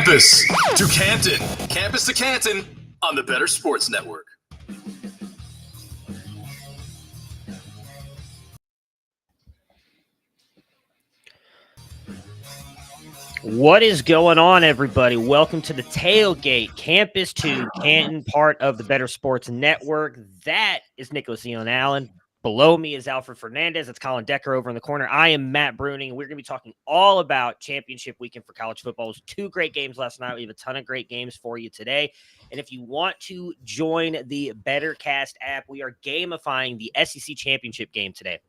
Campus to Canton. Campus to Canton on the Better Sports Network. What is going on, everybody? Welcome to the Tailgate, Campus to Canton, part of the Better Sports Network. That is Nicholas Eon Allen. Below me is Alfred Fernandez. It's Colin Decker over in the corner. I am Matt Bruening. We're going to be talking all about championship weekend for college football. It was 2 great games last night. We have a ton of great games for you today. And if you want to join the BettorCast app, we are gamifying the SEC championship game today.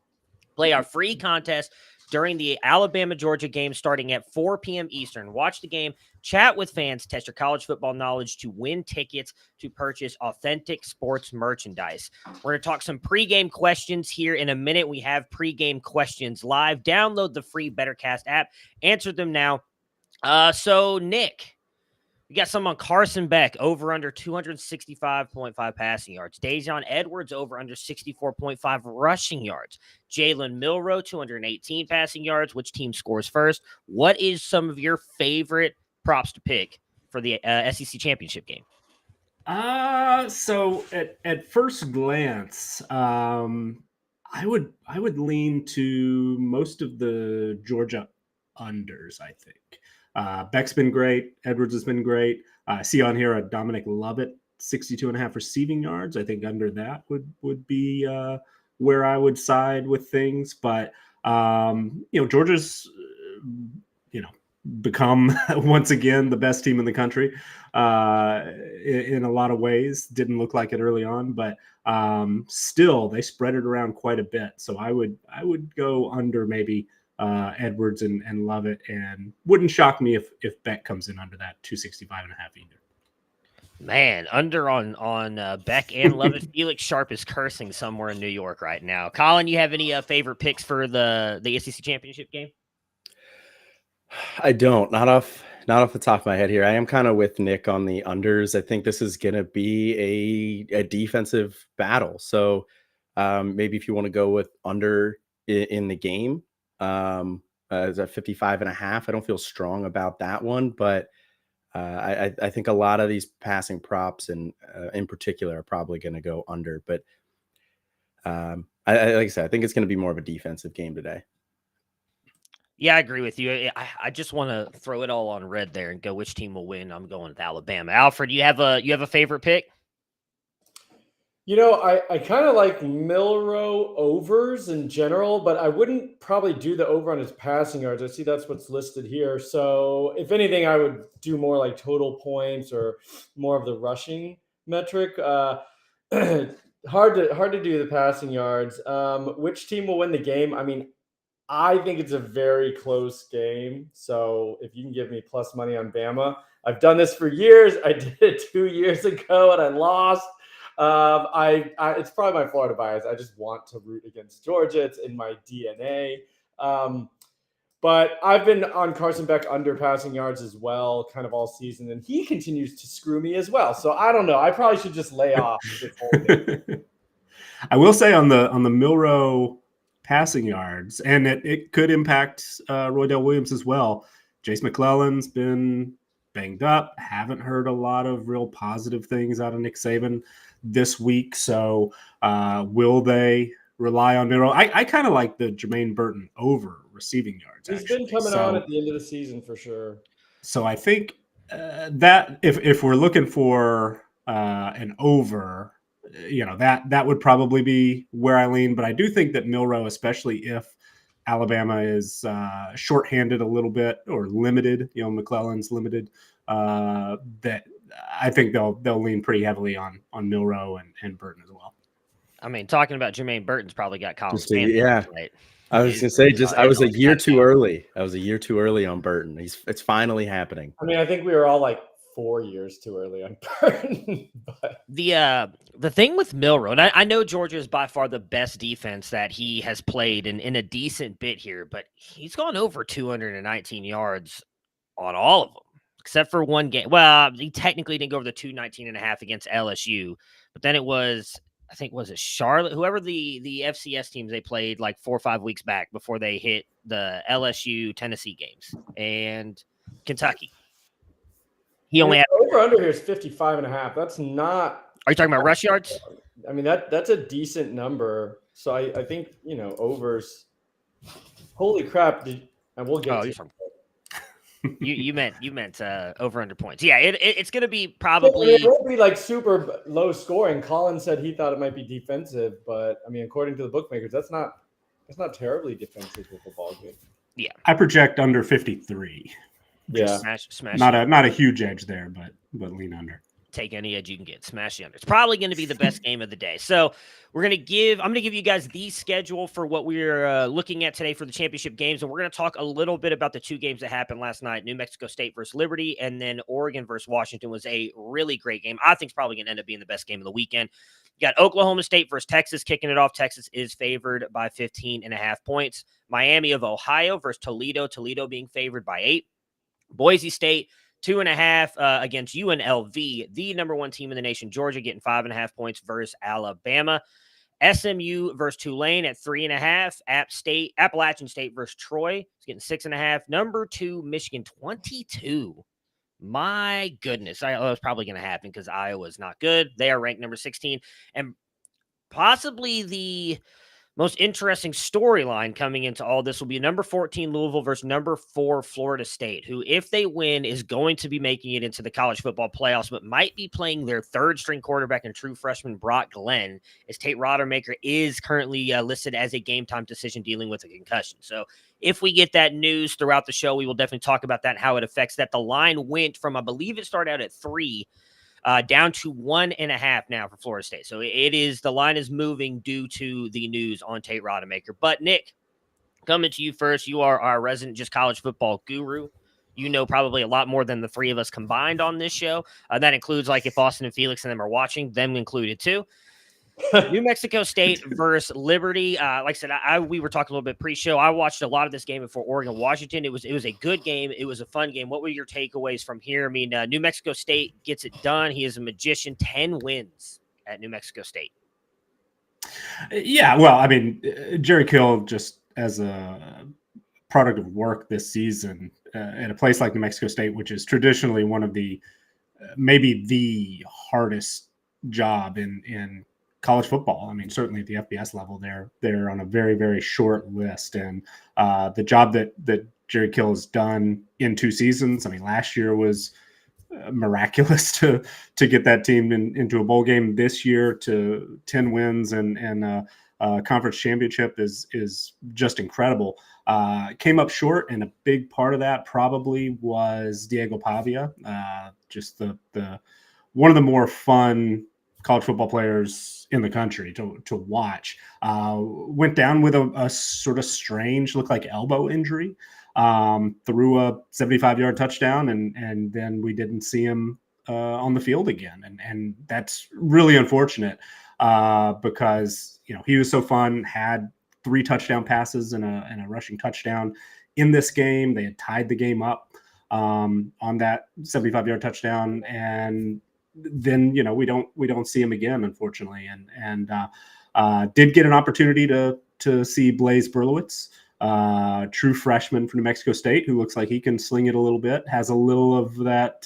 Play our free contest during the Alabama-Georgia game starting at 4 p.m. Eastern. Watch the game, chat with fans, test your college football knowledge to win tickets to purchase authentic sports merchandise. We're going to talk some pregame questions here in a minute. We have pregame questions live. Download the free BettorCast app. Answer them now. So, Nick, we got some on Carson Beck, over under 265.5 passing yards. Dejon Edwards, over under 64.5 rushing yards. Jalen Milroe, 218 passing yards. Which team scores first? What is some of your favorite props to pick for the SEC championship game? So at first glance, I would lean to most of the Georgia unders, I think. Beck's been great. Edwards has been great. I see on here a Dominic Lovett, 62.5 receiving yards. I think under that would be where I would side with things. But, Georgia's, become once again the best team in the country in a lot of ways. Didn't look like it early on, but still they spread it around quite a bit. So I would go under maybe Edwards and Lovett, and wouldn't shock me if Beck comes in under that 265.5 either. Man, under on Beck and Lovett. Felix Sharpe is cursing somewhere in New York right now. Colin, you have any favorite picks for the SEC championship game? I don't. Not off the top of my head here. I am kind of with Nick on the unders. I think this is going to be a defensive battle. So maybe if you want to go with under in the game, as a 55.5, I don't feel strong about that one, but I think a lot of these passing props and in particular are probably going to go under. But like I said, I think it's going to be more of a defensive game today. Yeah, I agree with you. I just want to throw it all on red there and go which team will win. I'm going with Alabama. Alfred, you have a favorite pick? I kind of like Milroe overs in general, but I wouldn't probably do the over on his passing yards. I see that's what's listed here. So if anything, I would do more like total points or more of the rushing metric. Hard to do the passing yards. Which team will win the game? I mean, I think it's a very close game. So if you can give me plus money on Bama, I've done this for years. I did it 2 years ago and I lost. It's probably my Florida bias. I just want to root against Georgia. It's in my DNA. But I've been on Carson Beck under passing yards as well, kind of all season, and he continues to screw me as well. So I don't know. I probably should just lay off this whole game. I will say on the Milroe passing yards, and it could impact Roydell Williams as well. Jace McClellan's been banged up. Haven't heard a lot of real positive things out of Nick Saban this week. So will they rely on Milroe? I kind of like the Jermaine Burton over receiving yards. He's been coming on at the end of the season for sure. So I think that if we're looking for an over, that would probably be where I lean. But I do think that Milroe, especially if Alabama is shorthanded a little bit or limited, McClellan's limited, that I think they'll lean pretty heavily on Milroe and Burton as well. I mean, talking about Jermaine Burton's probably got Colin Stanley. Yeah. Right? I was going to say, I was a year too early. I was a year too early on Burton. It's finally happening. I mean, I think we were all like 4 years too early on Burton. But the thing with Milroe, and I know Georgia is by far the best defense that he has played in a decent bit here, but he's gone over 219 yards on all of them, except for one game. Well, he technically didn't go over the 219.5 against LSU, but then it was, I think, was it Charlotte? Whoever the FCS teams they played like 4 or 5 weeks back before they hit the LSU Tennessee games and Kentucky. He only had. Over under here is 55.5. That's not. Are you talking about rush yards? I mean, that's a decent number. So I think, overs. Holy crap. And we'll get to it. You meant over under points. Yeah, it's going to be probably. It won't be like super low scoring. Colin said he thought it might be defensive, but I mean, according to the bookmakers, that's not terribly defensive with the ball game. Yeah, I project under 53. Yeah, smash. Not a huge edge there, but lean under. Take any edge you can get. Smash the under. It's probably going to be the best game of the day. So I'm going to give you guys the schedule for what we're looking at today for the championship games. And we're going to talk a little bit about the two games that happened last night. New Mexico State versus Liberty, and then Oregon versus Washington was a really great game. I think it's probably going to end up being the best game of the weekend. You got Oklahoma State versus Texas kicking it off. Texas is favored by 15.5 points. Miami of Ohio versus Toledo. Toledo being favored by 8. Boise State 2.5 against UNLV, the number 1 team in the nation. Georgia getting 5.5 points versus Alabama. SMU versus Tulane at 3.5. Appalachian State versus Troy is getting 6.5. Number 2 Michigan 22. My goodness, I was probably going to happen because Iowa's not good. They are ranked number 16, and possibly the most interesting storyline coming into all this will be number 14 Louisville versus number 4 Florida State, who, if they win, is going to be making it into the college football playoffs, but might be playing their third-string quarterback and true freshman Brock Glenn, as Tate Rodemaker is currently listed as a game-time decision dealing with a concussion. So if we get that news throughout the show, we will definitely talk about that and how it affects that. The line went from, I believe it started out at 3, down to 1.5 now for Florida State. So the line is moving due to the news on Tate Rodemaker. But Nick, coming to you first, you are our resident just college football guru. You know probably a lot more than the 3 of us combined on this show. That includes, like, if Austin and Felix and them are watching, them included too. New Mexico State versus Liberty. Like I said, we were talking a little bit pre-show. I watched a lot of this game before Oregon Washington. It was a good game. It was a fun game. What were your takeaways from here? I mean, New Mexico State gets it done. He is a magician. 10 wins at New Mexico State. Yeah, well, I mean, Jerry Kill, just as a product of work this season at a place like New Mexico State, which is traditionally one of the maybe the hardest job in college football. I mean, certainly at the FBS level, they're on a very, very short list. And the job that Jerry Kill has done in 2 seasons, I mean, last year was miraculous to get that team into a bowl game. This year to 10 wins and a conference championship is just incredible. Came up short, and a big part of that probably was Diego Pavia, just the one of the more fun college football players in the country to watch. Went down with a sort of strange, looked like elbow injury. Threw a 75-yard touchdown, and then we didn't see him on the field again. And that's really unfortunate because, he was so fun, had 3 touchdown passes and a rushing touchdown in this game. They had tied the game up on that 75-yard touchdown. And then, we don't see him again, unfortunately. And did get an opportunity to see Blaise Berlowitz, true freshman from New Mexico State, who looks like he can sling it a little bit, has a little of that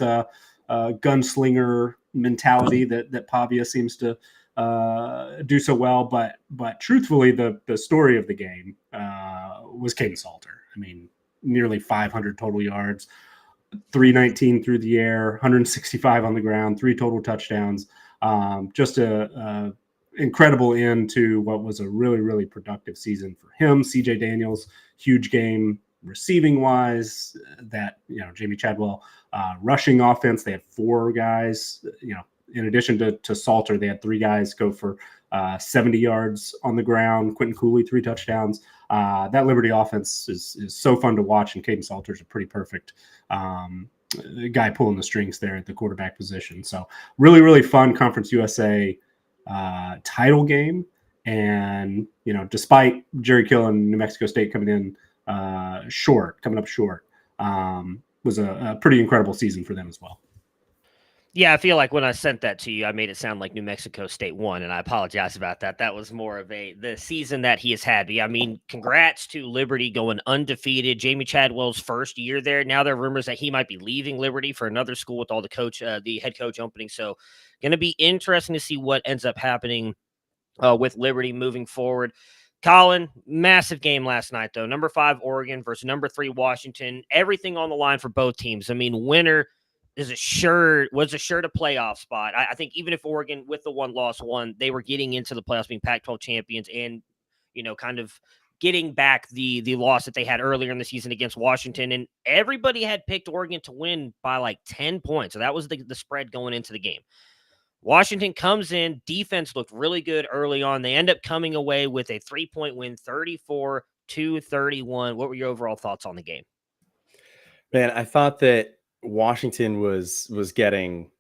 gunslinger mentality that Pavia seems to do so well. But truthfully, the story of the game was Caden Salter. I mean, nearly 500 total yards, 319 through the air, 165 on the ground, 3 total touchdowns. Just a incredible end to what was a really, really productive season for him. CJ Daniels, huge game receiving wise. That, Jamie Chadwell rushing offense. They had 4 guys, in addition to Salter, they had 3 guys go for 70 yards on the ground. Quentin Cooley, 3 touchdowns. That Liberty offense is so fun to watch, and Caden Salter is a pretty perfect guy pulling the strings there at the quarterback position. So really, really fun Conference USA title game. And, despite Jerry Kill and New Mexico State coming up short, was a pretty incredible season for them as well. Yeah, I feel like when I sent that to you, I made it sound like New Mexico State won, and I apologize about that. That was more of the season that he has had. But yeah, I mean, congrats to Liberty going undefeated. Jamie Chadwell's first year there. Now there are rumors that he might be leaving Liberty for another school with all the head coach opening. So, going to be interesting to see what ends up happening with Liberty moving forward. Colin, massive game last night though. Number 5 Oregon versus number 3 Washington. Everything on the line for both teams. I mean, winner was assured a playoff spot. I think even if Oregon with the one loss won, they were getting into the playoffs, being Pac-12 champions, and kind of getting back the loss that they had earlier in the season against Washington. And everybody had picked Oregon to win by like 10 points. So that was the spread going into the game. Washington comes in, defense looked really good early on. They end up coming away with a 3-point win, 34-31. What were your overall thoughts on the game? Man, I thought that Washington was getting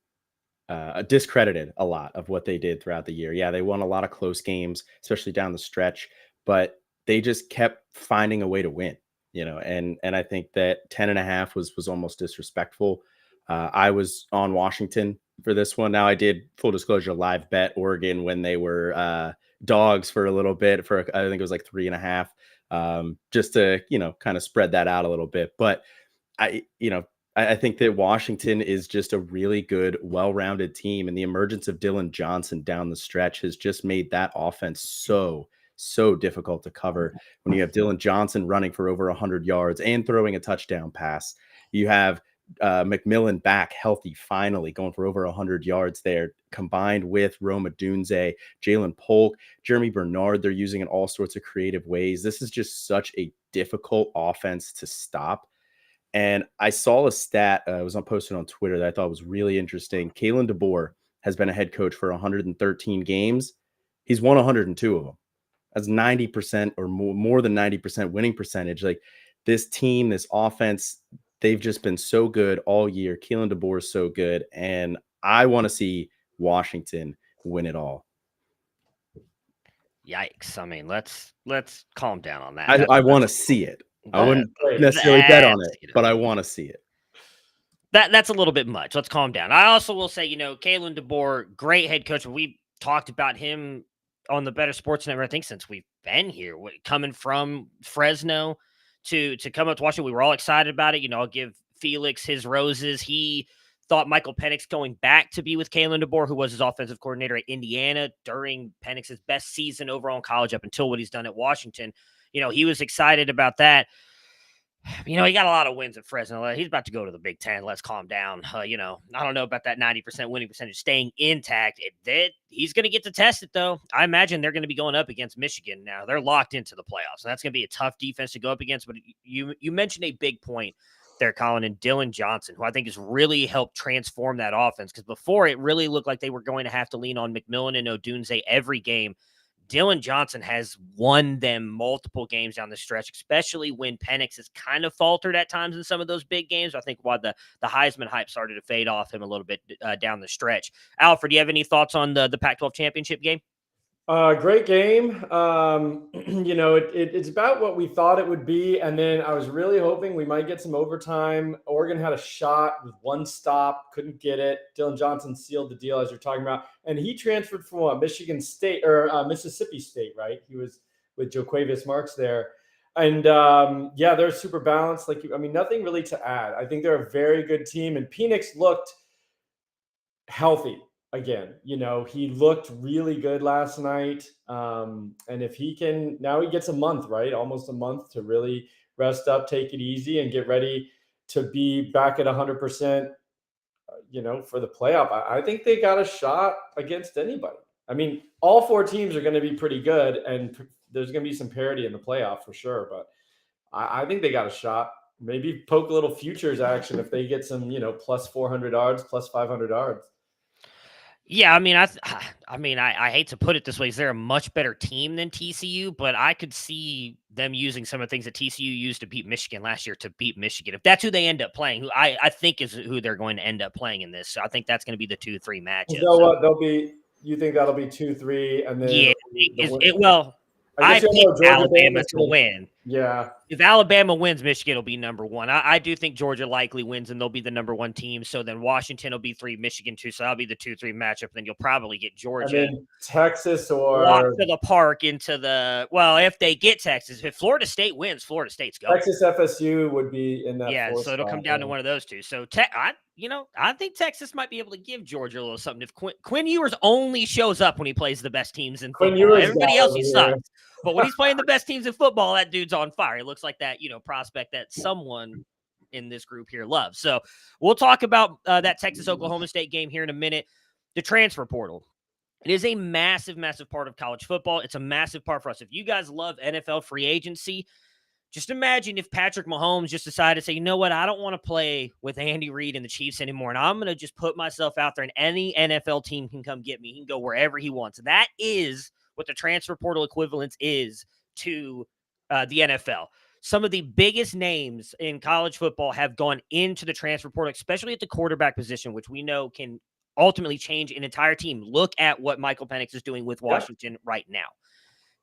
discredited a lot of what they did throughout the year. Yeah, they won a lot of close games, especially down the stretch, but they just kept finding a way to win, and I think that 10.5 was almost disrespectful. I was on Washington for this one. Now I did, full disclosure, live bet Oregon when they were dogs for a little bit, for I think it was like 3.5, just to, kind of spread that out a little bit. But I think that Washington is just a really good, well-rounded team, and the emergence of Dylan Johnson down the stretch has just made that offense so difficult to cover. When you have Dylan Johnson running for over 100 yards and throwing a touchdown pass, you have McMillan back healthy, finally going for over 100 yards there, combined with Roma Dunze, Jalen Polk, Jeremy Bernard. They're using in all sorts of creative ways. This is just such a difficult offense to stop. And I saw a stat, it was posted on Twitter, that I thought was really interesting. Kalen DeBoer has been a head coach for 113 games. He's won 102 of them. That's 90% or more than 90% winning percentage. Like, this team, this offense, they've just been so good all year. Kalen DeBoer is so good, and I want to see Washington win it all. Yikes! I mean, let's calm down on that. I want to see it. I wouldn't necessarily bet on it, but I want to see it. That's a little bit much. Let's calm down. I also will say, Kalen DeBoer, great head coach. We talked about him on the Better Sports Network, I think, since we've been here, coming from Fresno to come up to Washington. We were all excited about it. I'll give Felix his roses. He thought Michael Penix going back to be with Kalen DeBoer, who was his offensive coordinator at Indiana during Penix's best season overall in college up until what he's done at Washington. He was excited about that. He got a lot of wins at Fresno. He's about to go to the Big Ten. Let's calm down. I don't know about that 90% winning percentage staying intact. He's going to get to test it, though. I imagine they're going to be going up against Michigan now. They're locked into the playoffs, and that's going to be a tough defense to go up against. But you mentioned a big point there, Colin, and Dylan Johnson, who I think has really helped transform that offense, because before it really looked like they were going to have to lean on McMillan and Odunze every game. Dylan Johnson has won them multiple games down the stretch, especially when Penix has kind of faltered at times in some of those big games. I think why the Heisman hype started to fade off him a little bit down the stretch. Alfred, do you have any thoughts on the Pac-12 championship game? Great game. It's about what we thought it would be. And then I was really hoping we might get some overtime. Oregon had a shot with one stop, couldn't get it. Dylan Johnson sealed the deal, as you're talking about. And he transferred from Michigan State or Mississippi State, right? He was with Joquavius Marks there. And they're super balanced. Nothing really to add. I think they're a very good team. And Penix looked healthy again. He looked really good last night. And if he can, now he gets a month, right? Almost a month to really rest up, take it easy, and get ready to be back at 100%, for the playoff. I think they got a shot against anybody. All 4 teams are going to be pretty good, and there's going to be some parity in the playoff for sure. But I think they got a shot. Maybe poke a little futures action if they get some, plus 400 yards, plus 500 yards. Yeah, I hate to put it this way. Is there a much better team than TCU? But I could see them using some of the things that TCU used to beat Michigan last year to beat Michigan. If that's who they end up playing, who I think is who they're going to end up playing in this. So I think that's going to be the 2-3 matchup. What you think that'll be 2-3, and then I picked Alabama to win. Yeah. If Alabama wins, Michigan will be number one. I do think Georgia likely wins, and they'll be the number one team. So then Washington will be 3, Michigan 2. So that'll be the 2-3 matchup. Then you'll probably get Georgia. Texas walk or to the park into the if they get Texas. If Florida State wins, Florida State's going. Texas FSU would be in that. Yeah, so it'll come down to one of those two. So I think Texas might be able to give Georgia a little something. If Quinn Ewers only shows up when he plays the best teams in football, everybody else he sucks. But when he's playing the best teams in football, that dude's on fire. He looks like that, prospect that someone in this group here loves. So we'll talk about that Texas-Oklahoma State game here in a minute. The transfer portal. It is a massive, massive part of college football. It's a massive part for us. If you guys love NFL free agency, just imagine if Patrick Mahomes just decided to say, you know what, I don't want to play with Andy Reid and the Chiefs anymore, and I'm going to just put myself out there, and any NFL team can come get me. He can go wherever he wants. That is what the transfer portal equivalence is to the NFL. Some of the biggest names in college football have gone into the transfer portal, especially at the quarterback position, which we know can ultimately change an entire team. Look at what Michael Penix is doing with Washington right now.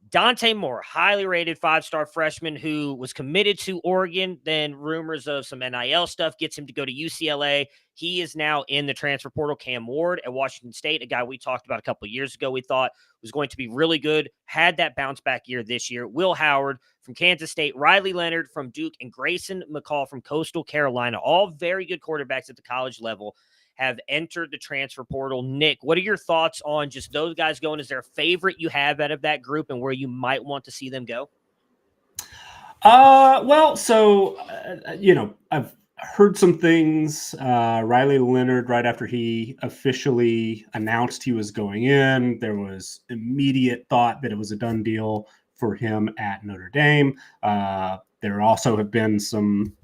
Dante Moore, highly rated 5-star freshman who was committed to Oregon. Then rumors of some NIL stuff gets him to go to UCLA. He is now in the transfer portal. Cam Ward at Washington State, a guy we talked about a couple of years ago, we thought was going to be really good, had that bounce back year this year. Will Howard from Kansas State, Riley Leonard from Duke, and Grayson McCall from Coastal Carolina, all very good quarterbacks at the college level, have entered the transfer portal. Nick, what are your thoughts on just those guys going? Is there a favorite you have out of that group and where you might want to see them go? I've heard some things. Riley Leonard, right after he officially announced he was going in, there was immediate thought that it was a done deal for him at Notre Dame. There also have been some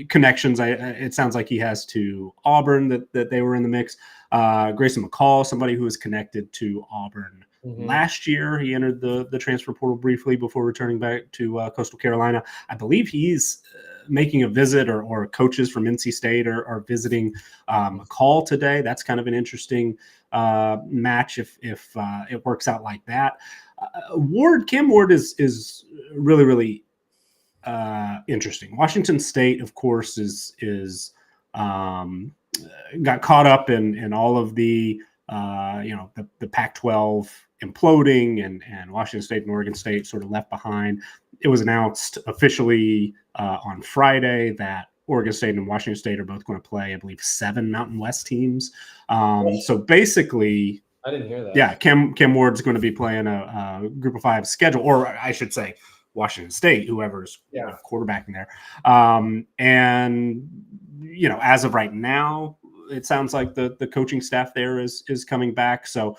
connections. It sounds like he has to Auburn that they were in the mix. Grayson McCall, somebody who was connected to Auburn last year. He entered the transfer portal briefly before returning back to Coastal Carolina. I believe he's making a visit, or coaches from NC State are visiting McCall today. That's kind of an interesting match if it works out like that. Cam Ward is really, really interesting. Washington State, of course, is got caught up in all of the Pac-12 imploding, and Washington State and Oregon State sort of left behind. It was announced officially on Friday that Oregon State and Washington State are both going to play, I believe, 7 Mountain West teams. So basically, I didn't hear that. Yeah, Cam Ward's going to be playing a Group of 5 schedule, or I should say Washington State, whoever's quarterbacking there. And, as of right now, it sounds like the coaching staff there is coming back. So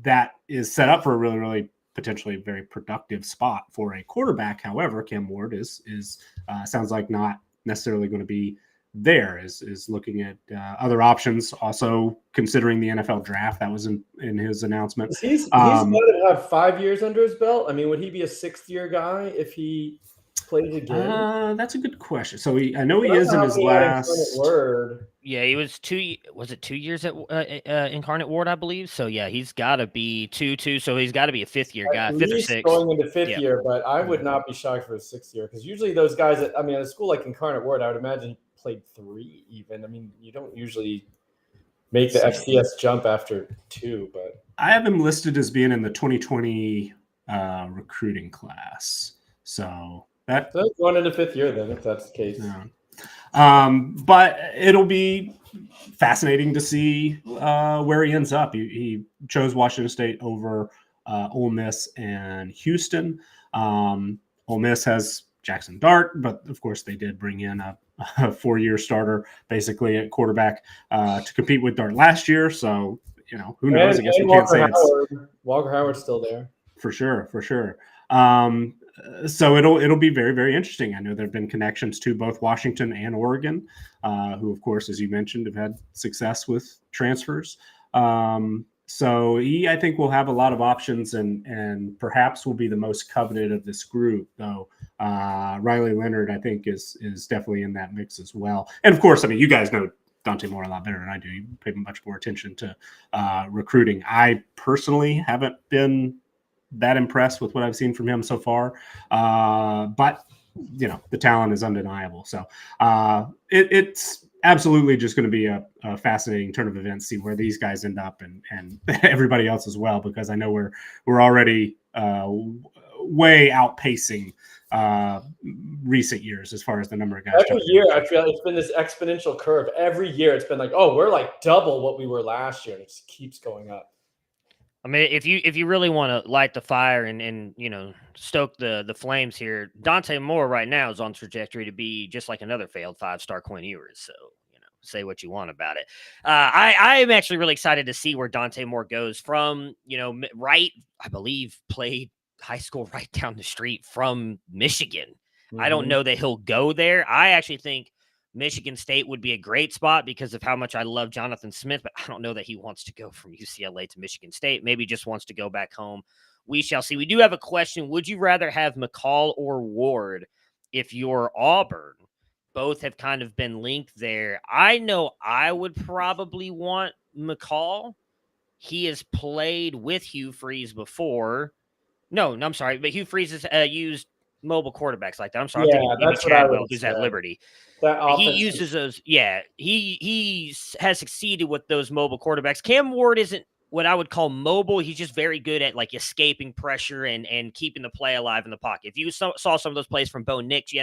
that is set up for a really, really potentially very productive spot for a quarterback. However, Cam Ward is sounds like not necessarily going to be there, is looking at other options, also considering the NFL draft. That was in his announcement. He's going to have 5 years under his belt. I mean, would he be a 6th-year guy if he plays again? That's a good question. So I know he is in his last word. Yeah, he was 2 years at Incarnate Word, I believe. So yeah, he's got to be 2. So he's got to be a 5th-year guy, 5th or 6th. Going into 5th year, but I would not be shocked for a 6th year, because usually those guys at a school like Incarnate Word, I would imagine played 3 even. I mean, you don't usually make the FCS jump after 2, but I have him listed as being in the 2020 recruiting class. So that's going into 5th year then, if that's the case. Yeah. But it'll be fascinating to see where he ends up. He chose Washington State over Ole Miss and Houston. Ole Miss has Jackson Dart, but of course they did bring in a 4-year starter basically at quarterback to compete with Dart last year. So, who knows? I guess we can't say Walker Howard's still there. For sure. So it'll be very, very interesting. I know there have been connections to both Washington and Oregon, who, of course, as you mentioned, have had success with transfers. So I think will have a lot of options, and perhaps will be the most coveted of this group, though. Riley Leonard, I think, is definitely in that mix as well. And of course, you guys know Dante Moore a lot better than I do. You pay much more attention to recruiting. I personally haven't been that impressed with what I've seen from him so far. But the talent is undeniable. So it's absolutely just going to be a fascinating turn of events, see where these guys end up and everybody else as well, because I know we're already way outpacing recent years as far as the number of guys. Every year, I feel it's been this exponential curve. Every year, it's been like, oh, we're like double what we were last year, and it just keeps going up. I mean, if you really want to light the fire and stoke the flames here, Dante Moore right now is on trajectory to be just like another failed 5-star Quinn Ewers. So say what you want about it. I am actually really excited to see where Dante Moore goes from. Right, I believe played high school right down the street from Michigan. Mm-hmm. I don't know that he'll go there. I actually think Michigan State would be a great spot because of how much I love Jonathan Smith, but I don't know that he wants to go from UCLA to Michigan State. Maybe just wants to go back home. We shall see. We do have a question. Would you rather have McCall or Ward if you're Auburn? Both have kind of been linked there. I know I would probably want McCall. He has played with Hugh Freeze before. No, I'm sorry, but Hugh Freeze has used mobile quarterbacks like that. I'm sorry. Yeah, I'm thinking that's Jimmy what Chadwell, who's at Liberty. He uses those. Yeah, he has succeeded with those mobile quarterbacks. Cam Ward isn't what I would call mobile. He's just very good at like escaping pressure and keeping the play alive in the pocket. If you saw some of those plays from Bo Nix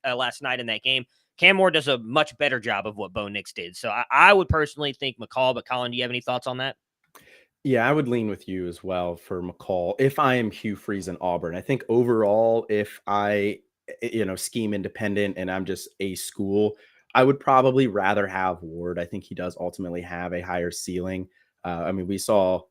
last night in that game, Cam Ward does a much better job of what Bo Nix did. So I would personally think McCall, but Colin, do you have any thoughts on that? Yeah, I would lean with you as well for McCall if I am Hugh Freeze and Auburn. I think overall, if I, scheme independent and I'm just a school, I would probably rather have Ward. I think he does ultimately have a higher ceiling. We saw,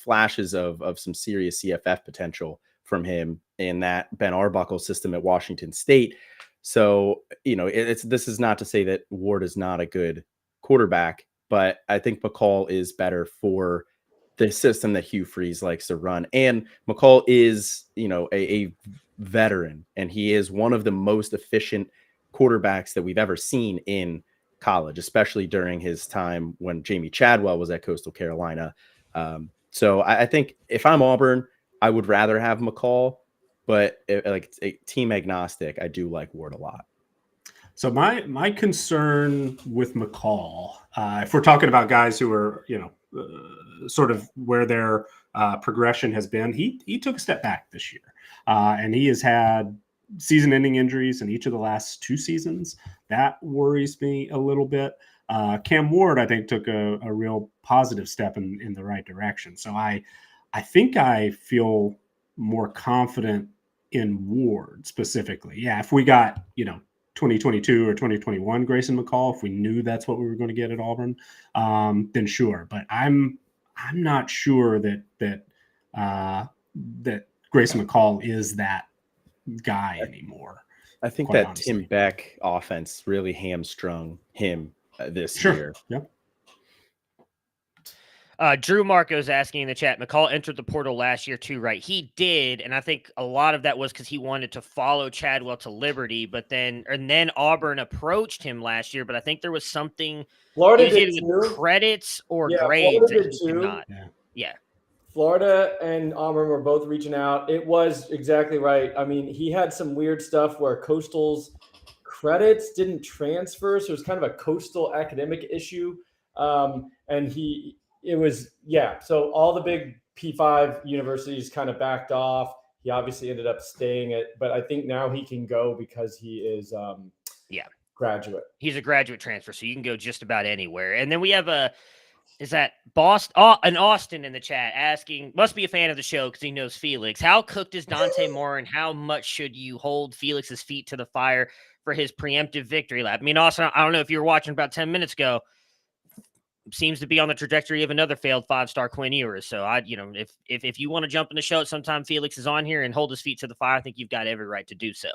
flashes of some serious CFF potential from him in that Ben Arbuckle system at Washington State. So, this is not to say that Ward is not a good quarterback, but I think McCall is better for the system that Hugh Freeze likes to run. And McCall is, a veteran, and he is one of the most efficient quarterbacks that we've ever seen in college, especially during his time when Jamie Chadwell was at Coastal Carolina. So I think if I'm Auburn, I would rather have McCall, but team agnostic, I do like Ward a lot. So my concern with McCall, if we're talking about guys who are, sort of where their progression has been, he took a step back this year, and he has had season-ending injuries in each of the last 2 seasons. That worries me a little bit. Cam Ward, I think, took a real positive step in the right direction. So I think I feel more confident in Ward specifically. Yeah, if we got 2022 or 2021 Grayson McCall, if we knew that's what we were going to get at Auburn, then sure. But I'm not sure that Grayson McCall is that guy anymore. I think that honestly. Tim Beck offense really hamstrung him this year. Yep. Drew Marco's asking in the chat, McCall entered the portal last year too, right? He did, and I think a lot of that was because he wanted to follow Chadwell to Liberty, but then Auburn approached him last year, but I think there was something Florida did with credits or grades that he could not. Yeah. Florida and Auburn were both reaching out. It was exactly right. I mean, he had some weird stuff where Coastal's credits didn't transfer, so it was kind of a Coastal academic issue, so all the big P5 universities kind of backed off. He obviously ended up staying but I think now he can go because he is graduate. He's a graduate transfer, so you can go just about anywhere. And then we have an Austin in the chat asking, must be a fan of the show because he knows Felix. How cooked is Dante Moore, and how much should you hold Felix's feet to the fire for his preemptive victory lap? I mean, Austin, I don't know if you were watching about 10 minutes ago, seems to be on the trajectory of another failed 5-star Quinn Ewers. So if you want to jump in the show at some time, Felix is on here and hold his feet to the fire. I think you've got every right to do so.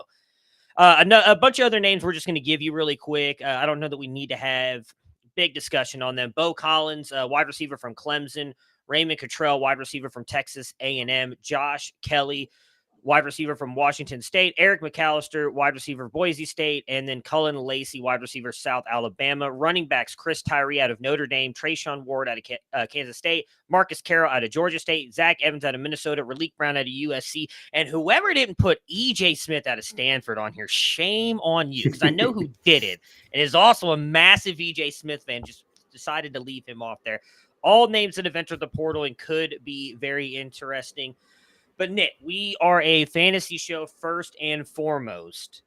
A bunch of other names we're just going to give you really quick. I don't know that we need to have big discussion on them. Bo Collins, wide receiver from Clemson, Raymond Cottrell, wide receiver from Texas A&M, Josh Kelly, wide receiver from Washington State, Eric McAllister, wide receiver Boise State, and then Cullen Lacey, wide receiver South Alabama. Running backs Chris Tyree out of Notre Dame, Trayshawn Ward out of Kansas State, Marcus Carroll out of Georgia State, Zach Evans out of Minnesota, Raleek Brown out of USC, and whoever didn't put E.J. Smith out of Stanford on here, shame on you, because I know who did it, and is also a massive E.J. Smith fan, just decided to leave him off there. All names that have entered the portal and could be very interesting. But Nick, we are a fantasy show first and foremost.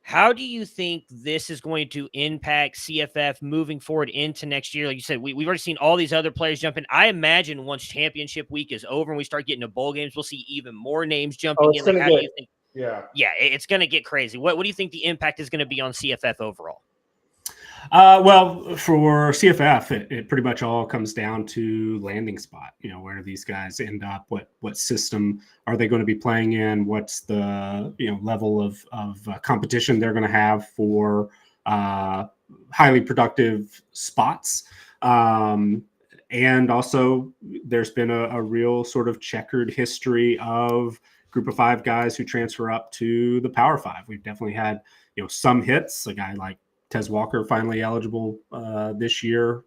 How do you think this is going to impact CFF moving forward into next year? Like you said, we've already seen all these other players jump in. I imagine once championship week is over and we start getting to bowl games, we'll see even more names jumping in. Like, how do you think? Yeah, it's going to get crazy. What do you think the impact is going to be on CFF overall? Well, for CFF, it pretty much all comes down to landing spot. Where these guys end up, what system are they going to be playing in? What's the level of competition they're going to have for highly productive spots? And also, there's been a real sort of checkered history of group of five guys who transfer up to the Power Five. We've definitely had some hits. A guy like Tez Walker finally eligible this year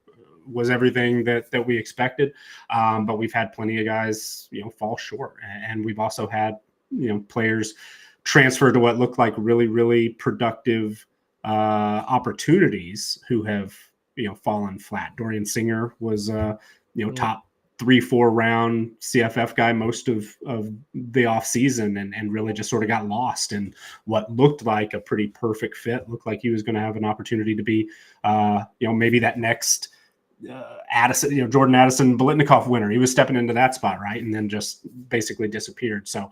was everything that we expected. But we've had plenty of guys, fall short. And we've also had, players transfer to what looked like really, really productive opportunities who have, fallen flat. Dorian Singer was, top 3-4 round CFF guy most of the off season and really just sort of got lost in what looked like a pretty perfect fit. Looked like he was going to have an opportunity to be, maybe that next Addison, Jordan Addison Biletnikoff winner. He was stepping into that spot, right? And then just basically disappeared. So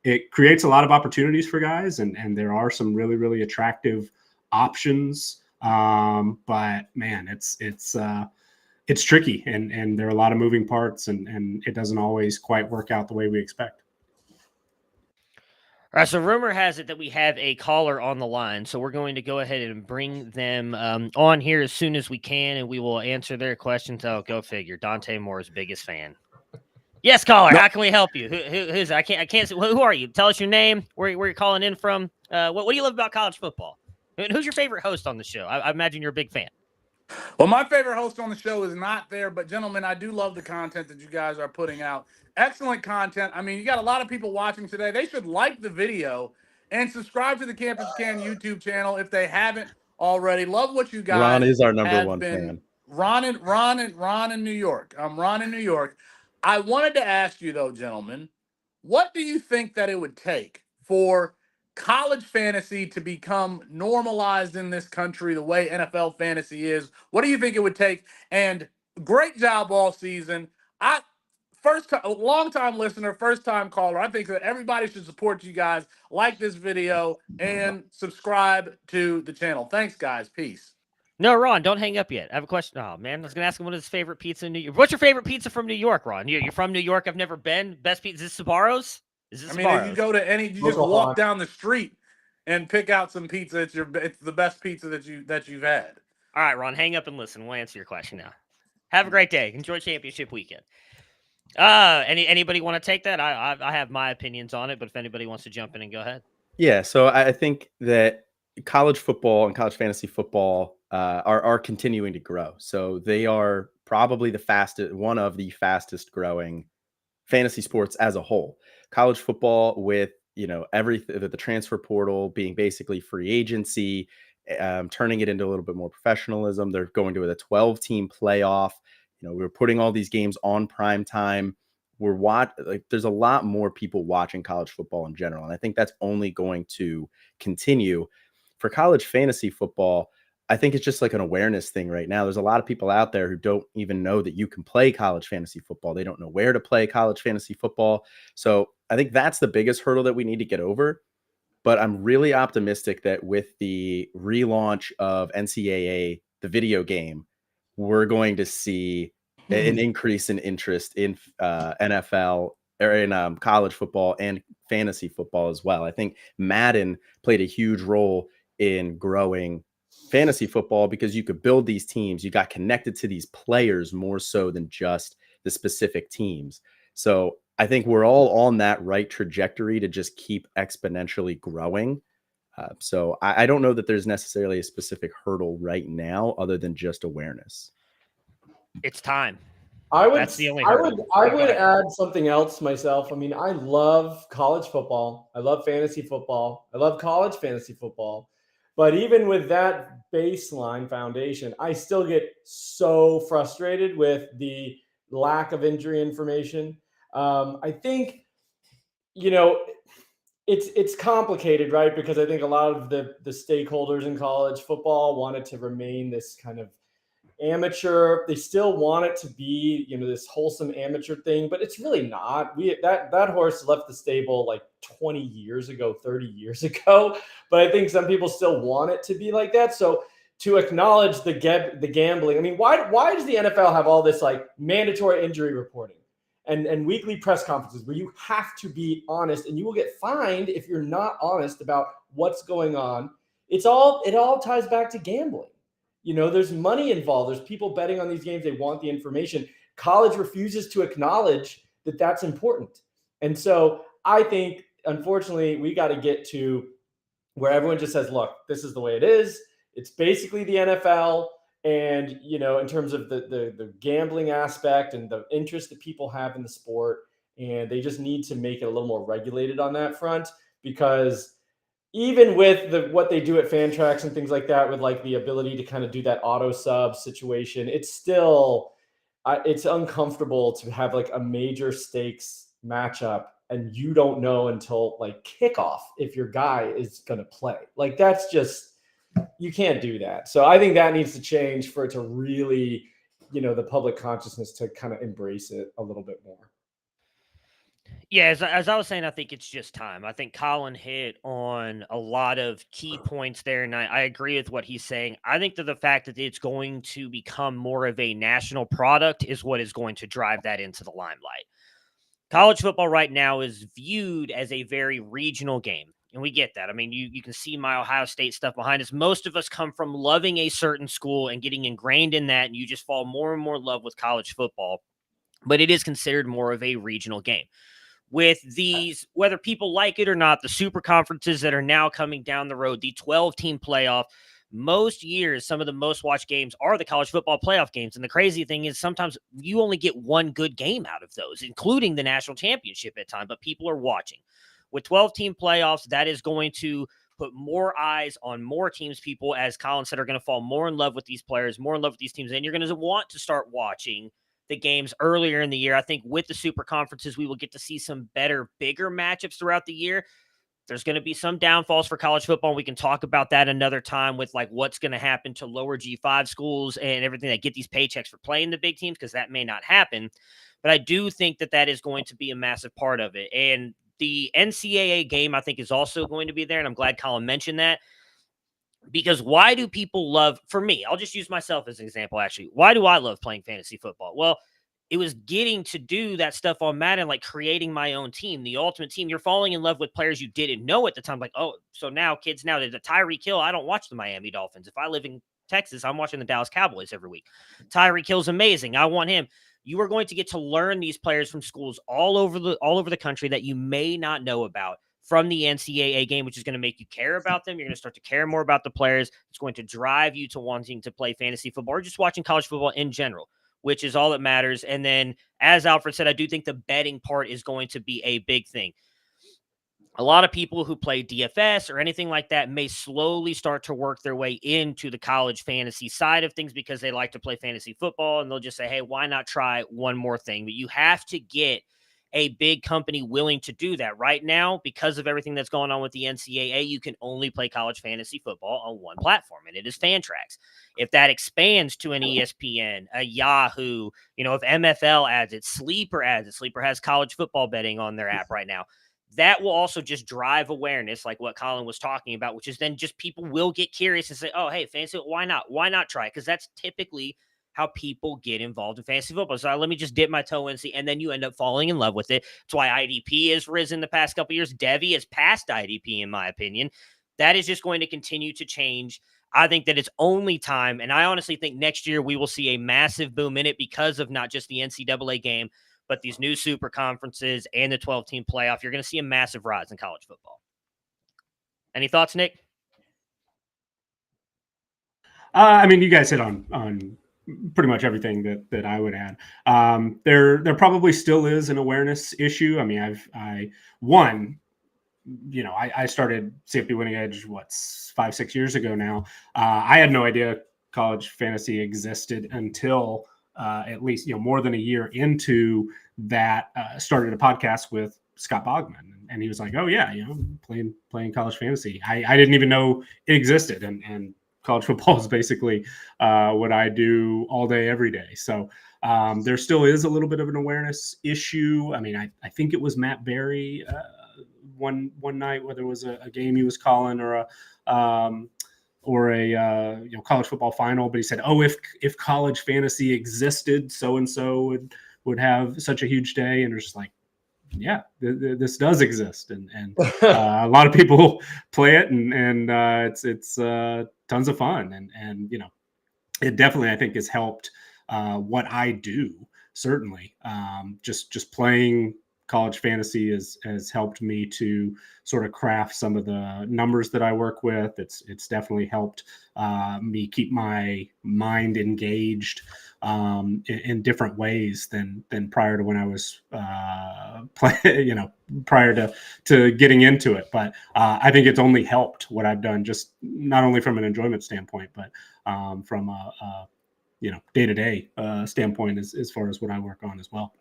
it creates a lot of opportunities for guys, and there are some really, really attractive options. But man, it's tricky and there are a lot of moving parts and it doesn't always quite work out the way we expect. All right, so rumor has it that we have a caller on the line, so we're going to go ahead and bring them on here as soon as we can, and we will answer their questions. Oh, go figure. Dante Moore's biggest fan. Yes, caller. How can we help you? Who's I can't. Who are you? Tell us your name. Where you're calling in from? What do you love about college football? And who's your favorite host on the show? I imagine you're a big fan. Well, my favorite host on the show is not there, but gentlemen, I do love the content that you guys are putting out. Excellent content. I mean, you got a lot of people watching today. They should like the video and subscribe to the Campus Can YouTube channel if they haven't already. Love what you guys. Ron is our number one fan. Ron in New York. I'm Ron in New York. I wanted to ask you though, gentlemen, what do you think that it would take for college fantasy to become normalized in this country the way NFL fantasy is? What do you think it would take? And great job all season. Long-time listener, first-time caller. I think that everybody should support you guys. Like this video and subscribe to the channel. Thanks, guys. Peace. No, Ron, don't hang up yet. I have a question. Oh, man, I was going to ask him what his favorite pizza in New York. What's your favorite pizza from New York, Ron? You're from New York. I've never been. Best pizza. Is this Sbarro's? If you go to you just walk down the street and pick out some pizza. It's the best pizza that you've had. All right, Ron, hang up and listen. We'll answer your question now. Have a great day. Enjoy championship weekend. Anybody want to take that? I have my opinions on it, but if anybody wants to jump in and go ahead. Yeah, so I think that college football and college fantasy football are continuing to grow. So they are probably one of the fastest growing fantasy sports as a whole. College football with, everything, the transfer portal being basically free agency, turning it into a little bit more professionalism. They're going to a 12-team playoff. We're putting all these games on prime time. There's a lot more people watching college football in general. And I think that's only going to continue. For college fantasy football, I think it's just like an awareness thing right now. There's a lot of people out there who don't even know that you can play college fantasy football. They don't know where to play college fantasy football. So I think that's the biggest hurdle that we need to get over. But I'm really optimistic that with the relaunch of NCAA, the video game, we're going to see an increase in interest in NFL or in college football and fantasy football as well. I think Madden played a huge role in growing fantasy football because you could build these teams. You got connected to these players more so than just the specific teams. So I think we're all on that right trajectory to just keep exponentially growing. So I don't know that there's necessarily a specific hurdle right now other than just awareness. It's time. That's the only hurdle. I would add something else myself. I mean, I love college football. I love fantasy football. I love college fantasy football. But even with that baseline foundation, I still get so frustrated with the lack of injury information. I think, it's complicated, right? Because I think a lot of the stakeholders in college football wanted to remain this kind of amateur. They still want it to be, this wholesome amateur thing, but it's really not. That horse left the stable like 20 years ago, 30 years ago. But I think some people still want it to be like that. So to acknowledge the gambling, I mean, why does the NFL have all this like mandatory injury reporting and weekly press conferences where you have to be honest, and you will get fined if you're not honest about what's going on? It all ties back to gambling. There's money involved. There's people betting on these games. They want the information. College refuses to acknowledge that that's important. And so I think, unfortunately, we got to get to where everyone just says, look, this is the way it is. It's basically the NFL. And, in terms of the gambling aspect and the interest that people have in the sport, and they just need to make it a little more regulated on that front, because even with what they do at Fantrax and things like that, with like the ability to kind of do that auto sub situation, it's still, it's uncomfortable to have like a major stakes matchup and you don't know until like kickoff if your guy is going to play. Like that's just, you can't do that. So I think that needs to change for it to really, the public consciousness to kind of embrace it a little bit more. Yeah, as I was saying, I think it's just time. I think Colin hit on a lot of key points there, and I agree with what he's saying. I think that the fact that it's going to become more of a national product is what is going to drive that into the limelight. College football right now is viewed as a very regional game, and we get that. I mean, you can see my Ohio State stuff behind us. Most of us come from loving a certain school and getting ingrained in that, and you just fall more and more in love with college football. But it is considered more of a regional game. With these, whether people like it or not, the super conferences that are now coming down the road, the 12-team playoff, most years, some of the most watched games are the college football playoff games. And the crazy thing is sometimes you only get one good game out of those, including the national championship at times, but people are watching. With 12-team playoffs, that is going to put more eyes on more teams. People, as Colin said, are going to fall more in love with these players, more in love with these teams, and you're going to want to start watching the games earlier in the year. I think with the super conferences, we will get to see some better, bigger matchups throughout the year. There's going to be some downfalls for college football. We can talk about that another time with like what's going to happen to lower G5 schools and everything that get these paychecks for playing the big teams, because that may not happen. But I do think that that is going to be a massive part of it. And the NCAA game, I think, is also going to be there. And I'm glad Colin mentioned that. Because why do people love, for me, I'll just use myself as an example, actually. Why do I love playing fantasy football? Well, it was getting to do that stuff on Madden, like creating my own team, the ultimate team. You're falling in love with players you didn't know at the time. Like, oh, so now kids, now there's a Tyreek Hill. I don't watch the Miami Dolphins. If I live in Texas, I'm watching the Dallas Cowboys every week. Tyreek Hill's amazing. I want him. You are going to get to learn these players from schools all over the country that you may not know about from the NCAA game, which is going to make you care about them. You're going to start to care more about the players. It's going to drive you to wanting to play fantasy football or just watching college football in general, which is all that matters. And then, as Alfred said, I do think the betting part is going to be a big thing. A lot of people who play DFS or anything like that may slowly start to work their way into the college fantasy side of things because they like to play fantasy football, and they'll just say, hey, why not try one more thing? But you have to get a big company willing to do that. Right now, because of everything that's going on with the NCAA, you can only play college fantasy football on one platform, and it is Fantrax. If that expands to an ESPN, a Yahoo, if MFL adds it, Sleeper adds it, Sleeper has college football betting on their app right now, that will also just drive awareness, like what Colin was talking about, which is then just people will get curious and say, oh, hey, fantasy, why not? Why not try it? Because that's typically how people get involved in fantasy football. So let me just dip my toe in and see, and then you end up falling in love with it. That's why IDP has risen the past couple of years. Devy has passed IDP, in my opinion. That is just going to continue to change. I think that it's only time, and I honestly think next year we will see a massive boom in it because of not just the NCAA game, but these new super conferences and the 12-team playoff, you're going to see a massive rise in college football. Any thoughts, Nick? I mean, you guys hit on pretty much everything that I would add. There probably still is an awareness issue. I mean, I started CFP Winning Edge 5-6 years ago now. I had no idea college fantasy existed until at least more than a year into that. Started a podcast with Scott Bogman, and he was like, "Oh yeah, playing college fantasy." I didn't even know it existed, and college football is basically what I do all day, every day. So there still is a little bit of an awareness issue. I mean, I think it was Matt Berry one night, whether it was a game he was calling or a college football final, but he said, "Oh, if college fantasy existed, so and so would have such a huge day," and it's just like, yeah, this does exist, and a lot of people play it, and it's tons of fun, and it definitely, I think, has helped what I do. Certainly, just playing college fantasy has helped me to sort of craft some of the numbers that I work with. It's definitely helped me keep my mind engaged in different ways than prior to when I was prior to getting into it. But I think it's only helped what I've done, just not only from an enjoyment standpoint, but from a day-to-day standpoint as far as what I work on as well.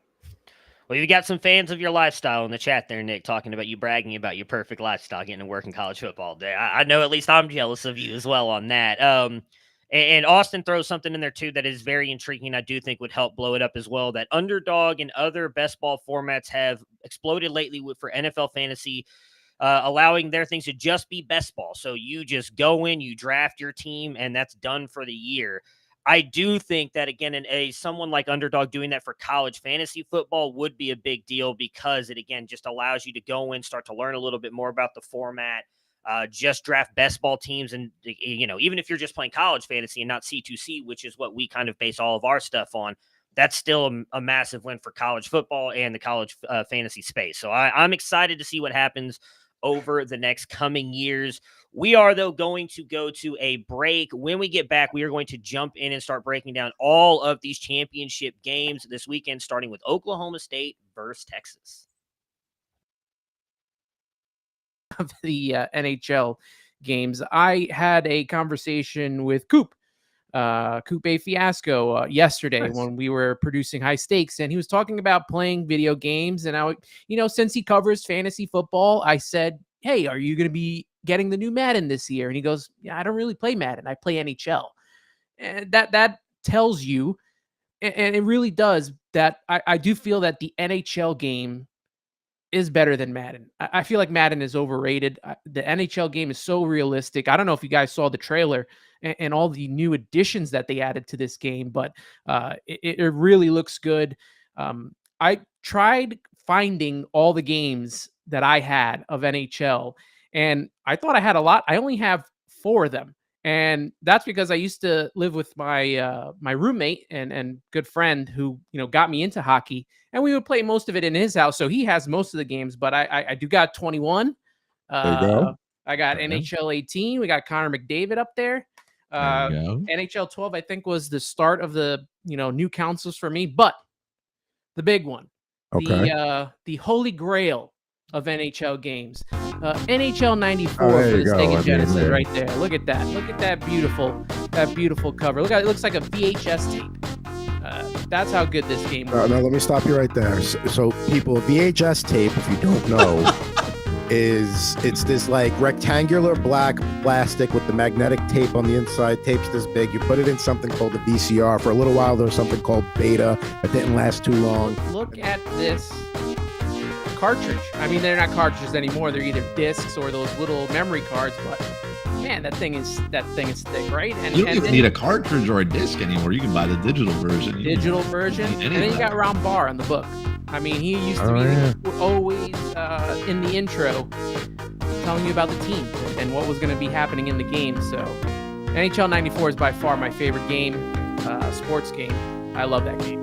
Well, you've got some fans of your lifestyle in the chat there, Nick, talking about you bragging about your perfect lifestyle, getting to work in college football day. I know at least I'm jealous of you as well on that. And Austin throws something in there, too, that is very intriguing. I do think would help blow it up as well, that Underdog and other best ball formats have exploded lately for NFL fantasy, allowing their things to just be best ball. So you just go in, you draft your team, and that's done for the year. I do think that, again, someone like Underdog doing that for college fantasy football would be a big deal, because it, again, just allows you to go in, start to learn a little bit more about the format, just draft best ball teams. And, even if you're just playing college fantasy and not C2C, which is what we kind of base all of our stuff on, that's still a massive win for college football and the college fantasy space. So I'm excited to see what happens over the next coming years. We are, though, going to go to a break. When we get back, we are going to jump in and start breaking down all of these championship games this weekend, starting with Oklahoma State versus Texas. Of the NHL games, I had a conversation with Coop A Fiasco yesterday when we were producing High Stakes, and he was talking about playing video games. And since he covers fantasy football, I said, "Hey, are you going to be getting the new Madden this year?" And he goes, "Yeah, I don't really play Madden. I play NHL." And that tells you, and it really does, that I do feel that the NHL game is better than Madden. I feel like Madden is overrated. The NHL game is so realistic. I don't know if you guys saw the trailer and all the new additions that they added to this game, but it really looks good. I tried finding all the games that I had of NHL, and I thought I had a lot. I only have 4 of them, and that's because I used to live with my my roommate and good friend who got me into hockey, and we would play most of it in his house. So he has most of the games, but I do got 21. There you go. I got NHL 18. We got Connor McDavid up there. NHL 12, I think, was the start of the new consoles for me, but the big one, the holy grail of NHL games, NHL 94 for the Sega Genesis, right there. Look at that. Look at that beautiful cover. Look at it. Looks like a VHS tape. That's how good this game was. Now let me stop you right there. So people, VHS tape, if you don't know, it's this like rectangular black plastic with the magnetic tape on the inside. Tape's this big. You put it in something called a VCR. For a little while, there was something called Beta that didn't last too long. Look at this cartridge. I mean, they're not cartridges anymore. They're either discs or those little memory cards. But man, that thing is thick, right? And you don't even need a cartridge or a disc anymore. You can buy the digital version. And then you got Ron Barr on the book. I mean, he used to be always in the intro telling you about the team and what was going to be happening in the game. So NHL 94 is by far my favorite game, sports game. I love that game.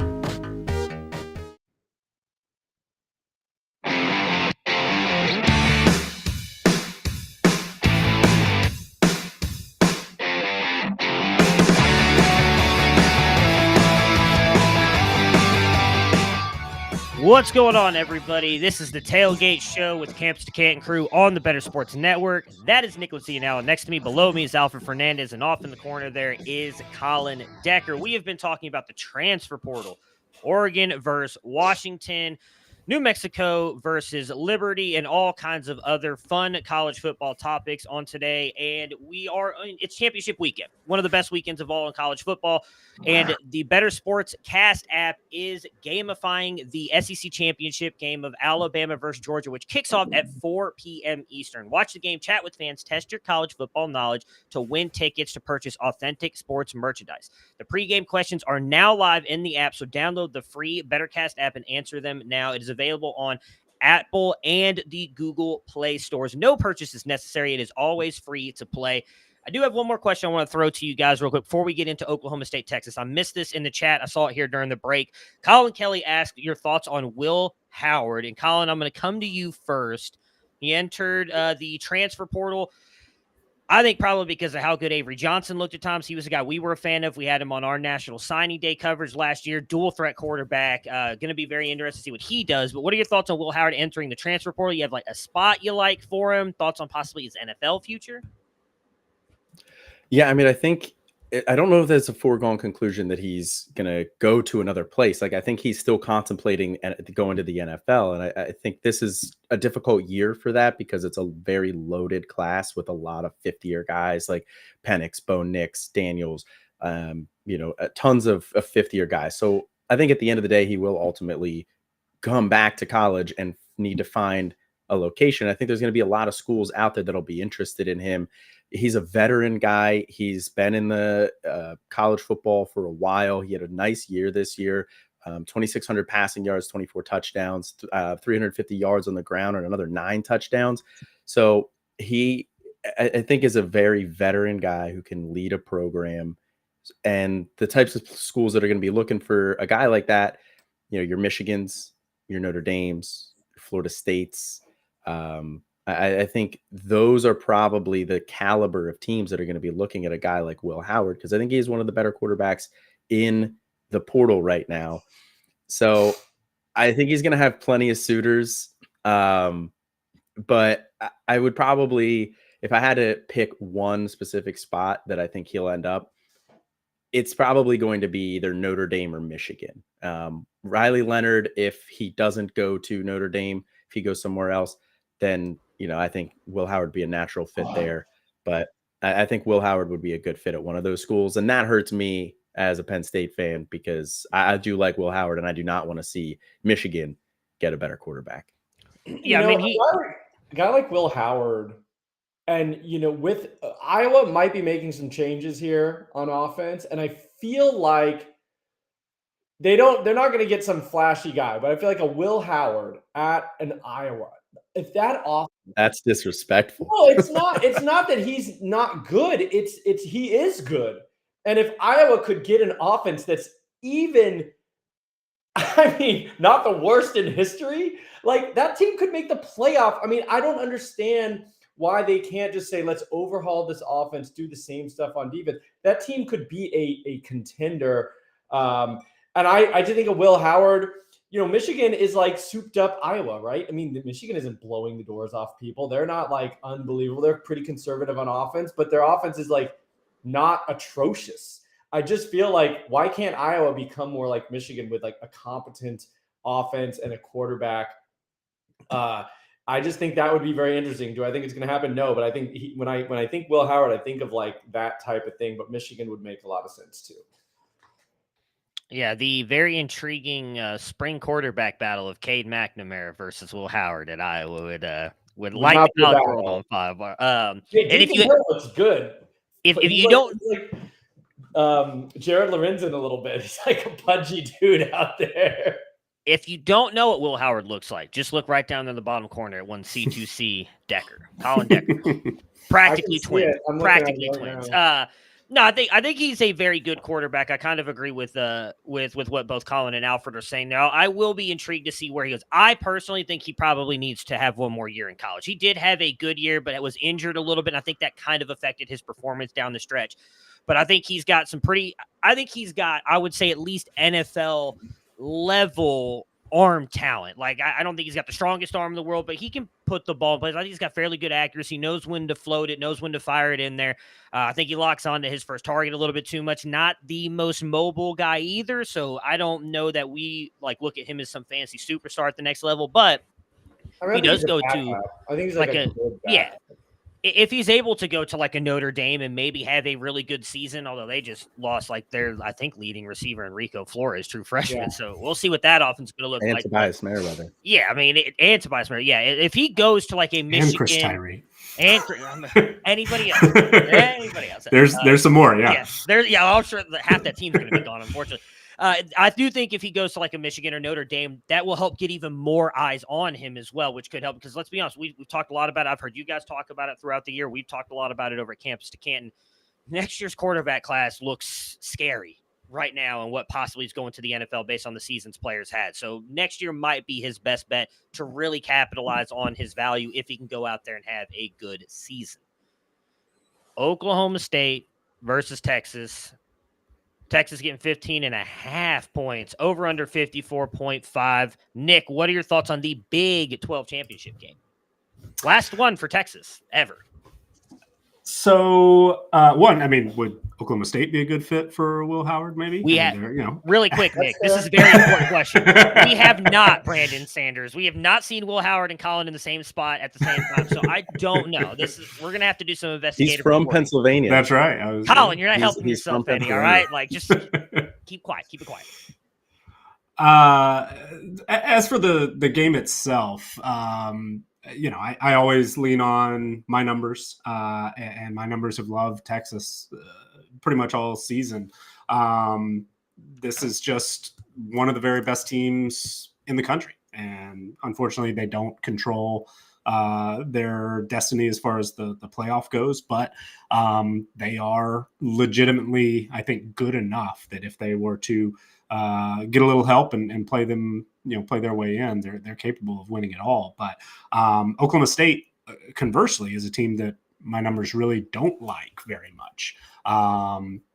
What's going on, everybody? This is the Tailgate Show with Campus to Canton crew on the Better Sports Network. That is Nicholas Ian Allen. Next to me, below me is Alfred Fernandez, and off in the corner there is Colin Decker. We have been talking about the transfer portal, Oregon versus Washington, New Mexico versus Liberty, and all kinds of other fun college football topics on today. And it's championship weekend, one of the best weekends of all in college football. And the Better Sports Cast app is gamifying the SEC championship game of Alabama versus Georgia, which kicks off at 4 p.m. Eastern. Watch the game, chat with fans, test your college football knowledge to win tickets to purchase authentic sports merchandise. The pregame questions are now live in the app, so download the free BettorCast app and answer them now. It is available on Apple and the Google Play stores. No purchase is necessary. It is always free to play. I do have one more question I want to throw to you guys real quick before we get into Oklahoma State, Texas. I missed this in the chat. I saw it here during the break. Colin Kelly asked your thoughts on Will Howard. And Colin, I'm going to come to you first. He entered the transfer portal. I think probably because of how good Avery Johnson looked at times. He was a guy we were a fan of. We had him on our National Signing Day coverage last year. Dual threat quarterback. Going to be very interested to see what he does. But what are your thoughts on Will Howard entering the transfer portal? You have like a spot you like for him? Thoughts on possibly his NFL future? Yeah, I mean, I don't know if there's a foregone conclusion that he's going to go to another place. Like, I think he's still contemplating going to the NFL. And I think this is a difficult year for that because it's a very loaded class with a lot of 50-year guys like Penix, Bo Nix, Daniels, tons of 50-year guys. So I think at the end of the day, he will ultimately come back to college and need to find a location. I think there's going to be a lot of schools out there that'll be interested in him. He's a veteran guy. He's been in the college football for a while. He had a nice year this year, 2,600 passing yards, 24 touchdowns, 350 yards on the ground, and another 9 touchdowns. So he, I think, is a very veteran guy who can lead a program. And the types of schools that are going to be looking for a guy like that, your Michigans, your Notre Dames, Florida States, I think those are probably the caliber of teams that are going to be looking at a guy like Will Howard, because I think he's one of the better quarterbacks in the portal right now. So I think he's going to have plenty of suitors. But I would probably, if I had to pick one specific spot that I think he'll end up, it's probably going to be either Notre Dame or Michigan. Riley Leonard, if he doesn't go to Notre Dame, if he goes somewhere else, then I think Will Howard would be a natural fit there. But I think Will Howard would be a good fit at one of those schools. And that hurts me as a Penn State fan because I do like Will Howard, and I do not want to see Michigan get a better quarterback. Yeah, a guy like Will Howard, and with Iowa might be making some changes here on offense, and I feel like they're not going to get some flashy guy, but I feel like a Will Howard at an Iowa. If that offense, that's disrespectful. No, it's not. It's not that he's not good. It's he is good. And if Iowa could get an offense that's even, not the worst in history, like that team could make the playoff. I don't understand why they can't just say, let's overhaul this offense, do the same stuff on defense. That team could be a contender. And I just think of Will Howard. Michigan is like souped up Iowa, right? Michigan isn't blowing the doors off people. They're not like unbelievable. They're pretty conservative on offense, but their offense is like not atrocious. I just feel like, why can't Iowa become more like Michigan with like a competent offense and a quarterback? I just think that would be very interesting. Do I think it's going to happen? No, but I think when I think Will Howard, I think of like that type of thing, but Michigan would make a lot of sense too. Yeah, the very intriguing spring quarterback battle of Cade McNamara versus Will Howard at Iowa would light the college world on fire. And if you looks good, if you don't, Jared Lorenzen a little bit. He's like a pudgy dude out there. If you don't know what Will Howard looks like, just look right down in the bottom corner at one C2C Decker, Colin Decker, practically twins. No, I think he's a very good quarterback. I kind of agree with what both Colin and Alfred are saying. Now, I will be intrigued to see where he goes. I personally think he probably needs to have one more year in college. He did have a good year, but it was injured a little bit. And I think that kind of affected his performance down the stretch. But I think he's got I would say, at least NFL level arm talent. Like, I don't think he's got the strongest arm in the world, but he can put the ball in place. I think he's got fairly good accuracy, knows when to float it, knows when to fire it in there. I think he locks onto his first target a little bit too much. Not the most mobile guy either, so I don't know that we look at him as some fancy superstar at the next level, but he does go to I think he's like a good backup. If he's able to go to a Notre Dame and maybe have a really good season, although they just lost their, I think, leading receiver Enrico Flores, true freshman. Yeah. So we'll see what that offense is going to look like. Tobias Merriweather. Yeah, I mean, and Tobias Merriweather. Yeah, if he goes to a Michigan. And Chris Tyree. And anybody else. Anybody else. There's some more, yeah. I'm sure half that team's going to be gone, unfortunately. I do think if he goes to a Michigan or Notre Dame, that will help get even more eyes on him as well, which could help. Because let's be honest, we've talked a lot about it. I've heard you guys talk about it throughout the year. We've talked a lot about it over at Campus to Canton. Next year's quarterback class looks scary right now and what possibly is going to the NFL based on the seasons players had. So next year might be his best bet to really capitalize on his value if he can go out there and have a good season. Oklahoma State versus Texas. Texas getting 15.5 points, over under 54.5. Nick, what are your thoughts on the Big 12 championship game? Last one for Texas ever. So, would Oklahoma State be a good fit for Will Howard, maybe? Really quick, Nick, this is a very important question. We have not Brandon Sanders. We have not seen Will Howard and Colin in the same spot at the same time, so I don't know. We're going to have to do some investigative He's from reporting. Pennsylvania. That's right. Colin, you're not helping yourself, Eddie, all right? Just keep quiet. Keep it quiet. As for the game itself, I always lean on my numbers, and my numbers have loved Texas pretty much all season. This is just one of the very best teams in the country, and unfortunately, they don't control their destiny as far as the playoff goes. But they are legitimately, I think, good enough that if they were to get a little help and play them, play their way in, they're capable of winning it all. But Oklahoma State, conversely, is a team that my numbers really don't like very much.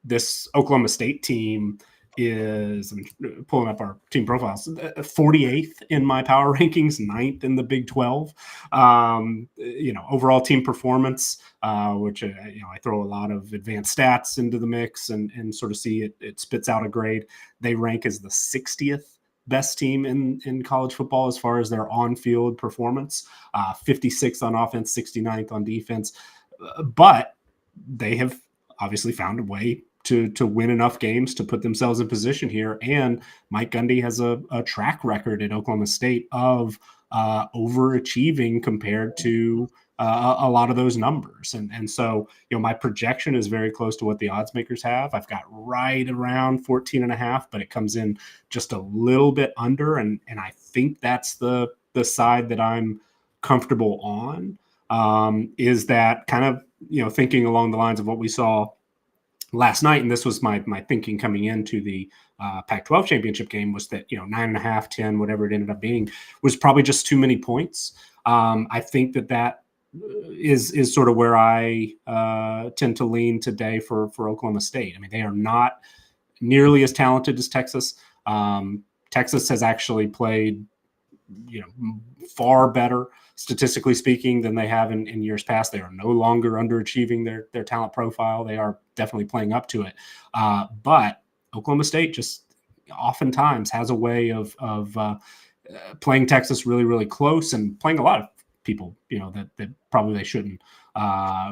This Oklahoma State team is, I'm pulling up our team profiles, 48th in my power rankings, 9th in the Big 12. Overall team performance, which I throw a lot of advanced stats into the mix and sort of see it spits out a grade. They rank as the 60th best team in college football as far as their on-field performance, 56th on offense, 69th on defense. But they have obviously found a way to win enough games to put themselves in position here. And Mike Gundy has a track record at Oklahoma State of overachieving compared to a lot of those numbers. And so, my projection is very close to what the odds makers have. I've got right around 14.5, but it comes in just a little bit under. And I think that's the side that I'm comfortable on, is that kind of, thinking along the lines of what we saw last night. And this was my thinking coming into the Pac-12 championship game, was that, 9.5, 10, whatever it ended up being, was probably just too many points. I think that is sort of where I tend to lean today for Oklahoma State. I mean, they are not nearly as talented as Texas. Texas has actually played, far better, statistically speaking, than they have in years past. They are no longer underachieving their talent profile. They are definitely playing up to it. But Oklahoma State just oftentimes has a way of playing Texas really, really close, and playing a lot of people, that probably they shouldn't,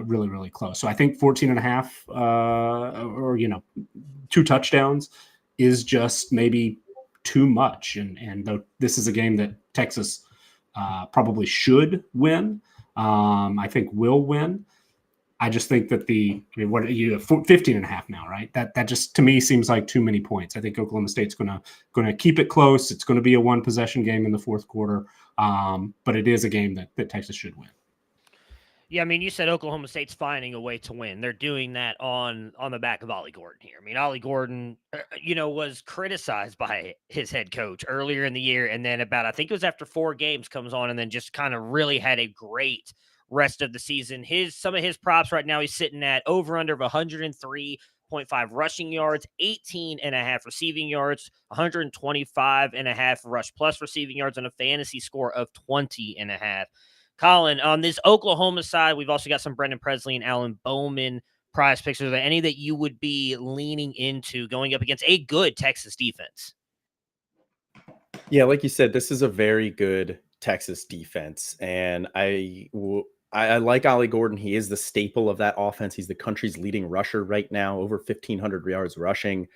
really, really close. So I think 14.5 or 2 touchdowns is just maybe too much. And though this is a game that Texas probably should win, I think will win. I just think that what are you, 15.5 now, right? That just, to me, seems like too many points. I think Oklahoma State's going to keep it close. It's going to be a 1-possession game in the fourth quarter. But it is a game that Texas should win. Yeah, I mean, you said Oklahoma State's finding a way to win. They're doing that on the back of Ollie Gordon here. I mean, Ollie Gordon, was criticized by his head coach earlier in the year, and then I think it was after 4 games, comes on and then just kind of really had a great rest of the season. Some of his props right now, he's sitting at over under of 103 18.5 rushing yards, 18.5 receiving yards, 125.5 rush plus receiving yards, and a fantasy score of 20.5. Colin, on this Oklahoma side, we've also got some Brendan Presley and Alan Bowman prize picks. Are there any that you would be leaning into going up against a good Texas defense? Yeah, like you said, this is a very good Texas defense, and I like Ollie Gordon. He is the staple of that offense. He's the country's leading rusher right now, over 1,500 yards rushing.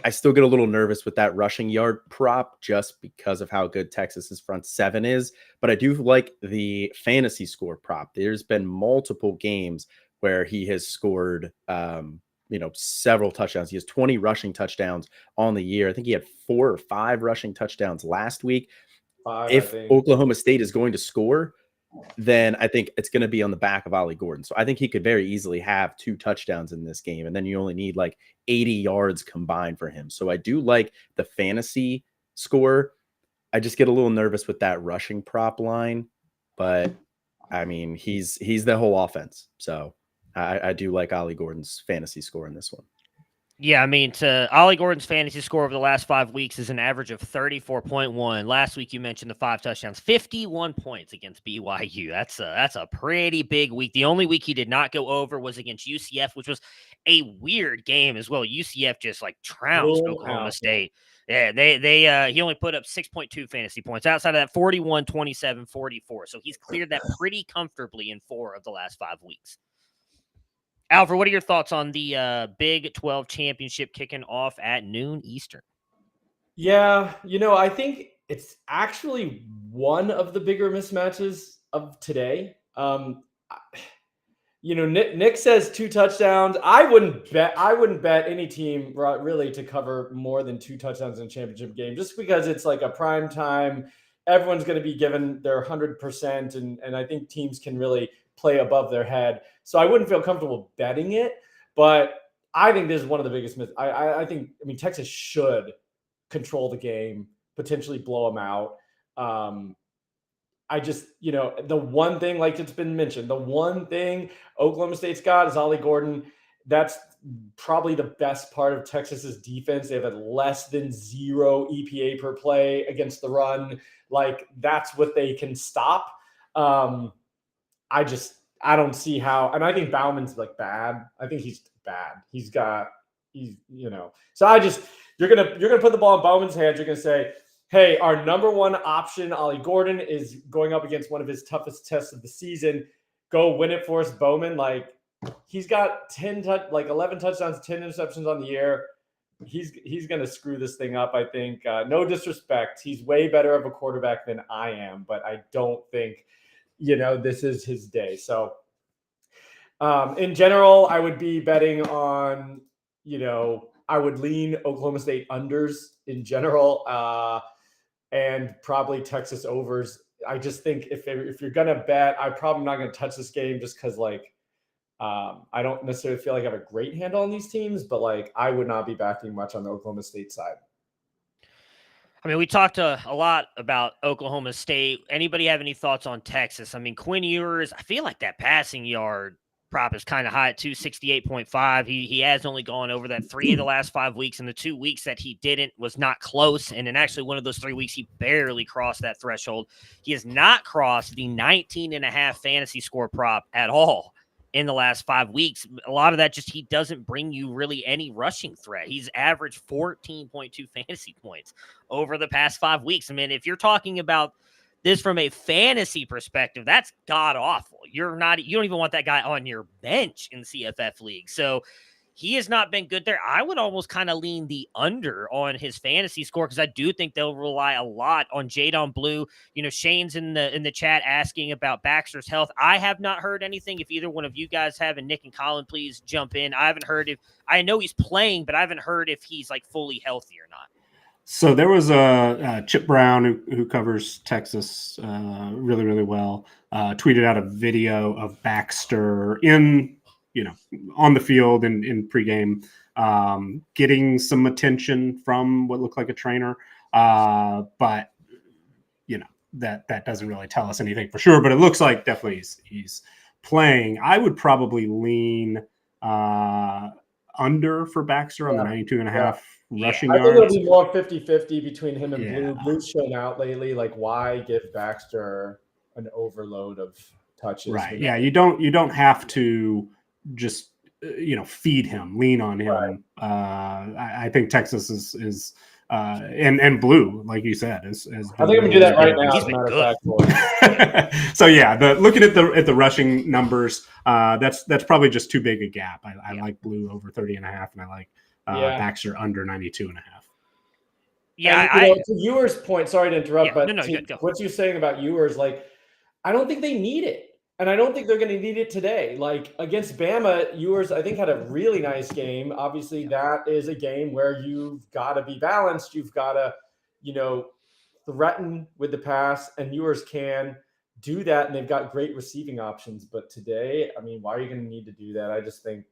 I still get a little nervous with that rushing yard prop just because of how good Texas's front seven is, but I do like the fantasy score prop. There's been multiple games where he has scored several touchdowns. He has 20 rushing touchdowns on the year. I think he had 4 or 5 rushing touchdowns last week. If Oklahoma State is going to score, then I think it's going to be on the back of Ollie Gordon. So I think he could very easily have 2 touchdowns in this game, and then you only need like 80 yards combined for him. So I do like the fantasy score. I just get a little nervous with that rushing prop line, but I mean, he's the whole offense. So I do like Ollie Gordon's fantasy score in this one. Yeah, I mean, Ollie Gordon's fantasy score over the last 5 weeks is an average of 34.1. Last week you mentioned the 5 touchdowns, 51 points against BYU. That's a pretty big week. The only week he did not go over was against UCF, which was a weird game as well. UCF just like trounced Oklahoma State. Yeah, he only put up 6.2 fantasy points. Outside of that, 41, 27, 44. So he's cleared that pretty comfortably in 4 of the last 5 weeks. Alfred, what are your thoughts on the Big 12 championship kicking off at noon Eastern? Yeah, I think it's actually one of the bigger mismatches of today. Nick says 2 touchdowns. I wouldn't bet any team really to cover more than 2 touchdowns in a championship game, just because it's like a prime time. Everyone's going to be given their 100%, and I think teams can really play above their head. So I wouldn't feel comfortable betting it, but I think this is one of the biggest myths. I think Texas should control the game, potentially blow them out. I just, the one thing, like it's been mentioned, the one thing Oklahoma State's got is Ollie Gordon. That's probably the best part of Texas's defense. They have a less than 0 EPA per play against the run. Like, that's what they can stop. I don't see how, and I think Bauman's like bad. I think he's bad. So you're gonna put the ball in Bauman's hands. You're gonna say, hey, our number 1 option, Ollie Gordon, is going up against one of his toughest tests of the season. Go win it for us, Bowman. Like, he's got 11 touchdowns, 10 interceptions on the year. He's gonna screw this thing up, I think. No disrespect. He's way better of a quarterback than I am, but I don't think this is his day. So in general, I would be betting on, I would lean Oklahoma State unders in general, and probably Texas overs. I just think if you're going to bet, I'm probably not going to touch this game just because I don't necessarily feel like I have a great handle on these teams, but I would not be backing much on the Oklahoma State side. I mean, we talked a lot about Oklahoma State. Anybody have any thoughts on Texas? I mean, Quinn Ewers, I feel like that passing yard prop is kind of high at 268.5. He has only gone over that 3 of the last 5 weeks, and the 2 weeks that he didn't was not close. And in actually one of those 3 weeks, he barely crossed that threshold. He has not crossed the 19.5 fantasy score prop at all in the last 5 weeks. A lot of that just, he doesn't bring you really any rushing threat. He's averaged 14.2 fantasy points over the past 5 weeks. I mean, if you're talking about this from a fantasy perspective, that's god awful. You don't even want that guy on your bench in CFF league. So he has not been good there. I would almost kind of lean the under on his fantasy score, because I do think they'll rely a lot on Jadon Blue. Shane's in the chat asking about Baxter's health. I have not heard anything. If either one of you guys have, and Nick and Colin, please jump in. I haven't heard I know he's playing, but I haven't heard if he's fully healthy or not. So there was a Chip Brown who covers Texas really, really well, tweeted out a video of Baxter on the field in pregame, getting some attention from what looked like a trainer. But that doesn't really tell us anything for sure, but it looks like definitely he's playing. I would probably lean under for Baxter on the 92.5 rushing I yards. think it'll be more 50-50 between him and Yeah. Blue. Blue's shown out lately. Like, why give Baxter an overload of touches? Right. Yeah. You don't have to just feed him, lean on him. Right. I think Texas is and Blue, like you said, is I think I'm gonna do that right now. He's been good. So yeah, looking at the rushing numbers, that's probably just too big a gap. I like Blue over 30.5, and I like Baxter under 92.5. Yeah, and, to Ewers' point, sorry to interrupt, but go. What you're saying about Ewers, like, I don't think they need it. And I don't think they're going to need it today. Like, against Bama, Ewers, I think, had a really nice game. Obviously, that is a game where you've got to be balanced. You've got to, threaten with the pass, and Ewers can do that, and they've got great receiving options. But today, I mean, why are you going to need to do that? I just think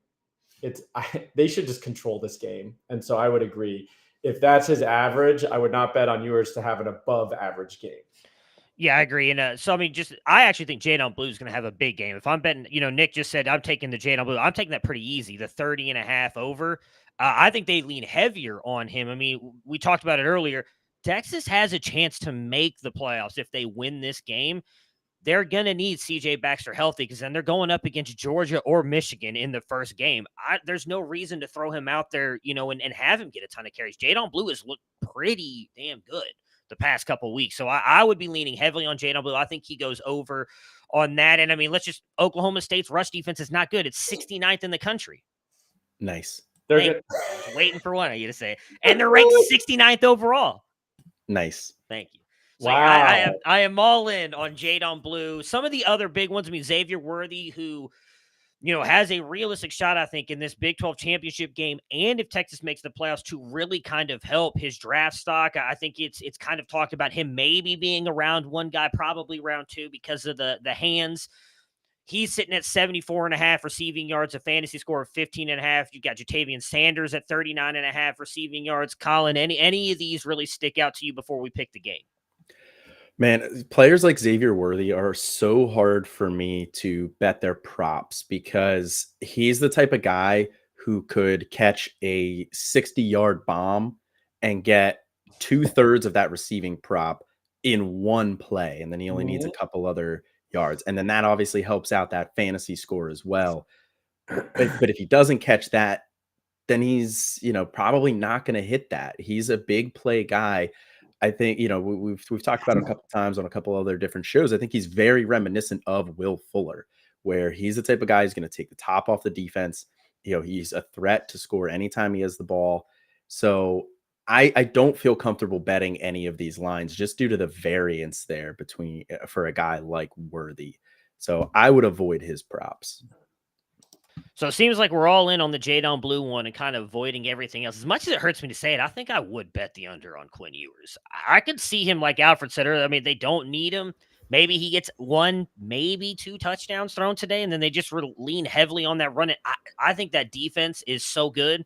they should just control this game. And so I would agree. If that's his average, I would not bet on Ewers to have an above average game. Yeah, I agree. And so, I mean, I actually think Jadon Blue is going to have a big game. If I'm betting, Nick just said I'm taking the Jadon Blue. I'm taking that pretty easy, the 30.5 over. I think they lean heavier on him. I mean, we talked about it earlier. Texas has a chance to make the playoffs if they win this game. They're going to need C.J. Baxter healthy because then they're going up against Georgia or Michigan in the first game. There's no reason to throw him out there, and have him get a ton of carries. Jadon Blue has looked pretty damn good the past couple of weeks. So I would be leaning heavily on Jadon Blue. I think he goes over on that. And I mean, Oklahoma State's rush defense is not good. It's 69th in the country. Nice. They're good. Waiting for one of you to say it. And they're ranked 69th overall. Nice. Thank you. So wow. I am all in on Jadon Blue. Some of the other big ones, I mean, Xavier Worthy, who, has a realistic shot, I think, in this Big 12 championship game. And if Texas makes the playoffs, to really kind of help his draft stock. I think it's kind of talked about him maybe being around one guy, probably round two because of the hands. He's sitting at 74.5 receiving yards, a fantasy score of 15.5. You got Jatavian Sanders at 39.5 receiving yards. Colin, any of these really stick out to you before we pick the game? Man, players like Xavier Worthy are so hard for me to bet their props because he's the type of guy who could catch a 60-yard bomb and get 2/3 of that receiving prop in one play. And then he only needs a couple other yards. And then that obviously helps out that fantasy score as well. But if he doesn't catch that, then he's, probably not going to hit that. He's a big play guy. I think, we've talked about it a couple of times on a couple other different shows. I think he's very reminiscent of Will Fuller, where he's the type of guy who's going to take the top off the defense. He's a threat to score anytime he has the ball. So I don't feel comfortable betting any of these lines just due to the variance there for a guy like Worthy. So I would avoid his props. So it seems like we're all in on the Jadon Blue one and kind of avoiding everything else. As much as it hurts me to say it, I think I would bet the under on Quinn Ewers. I could see him, like Alfred said earlier. I mean, they don't need him. Maybe he gets 1, maybe 2 touchdowns thrown today, and then they just lean heavily on that run. I think that defense is so good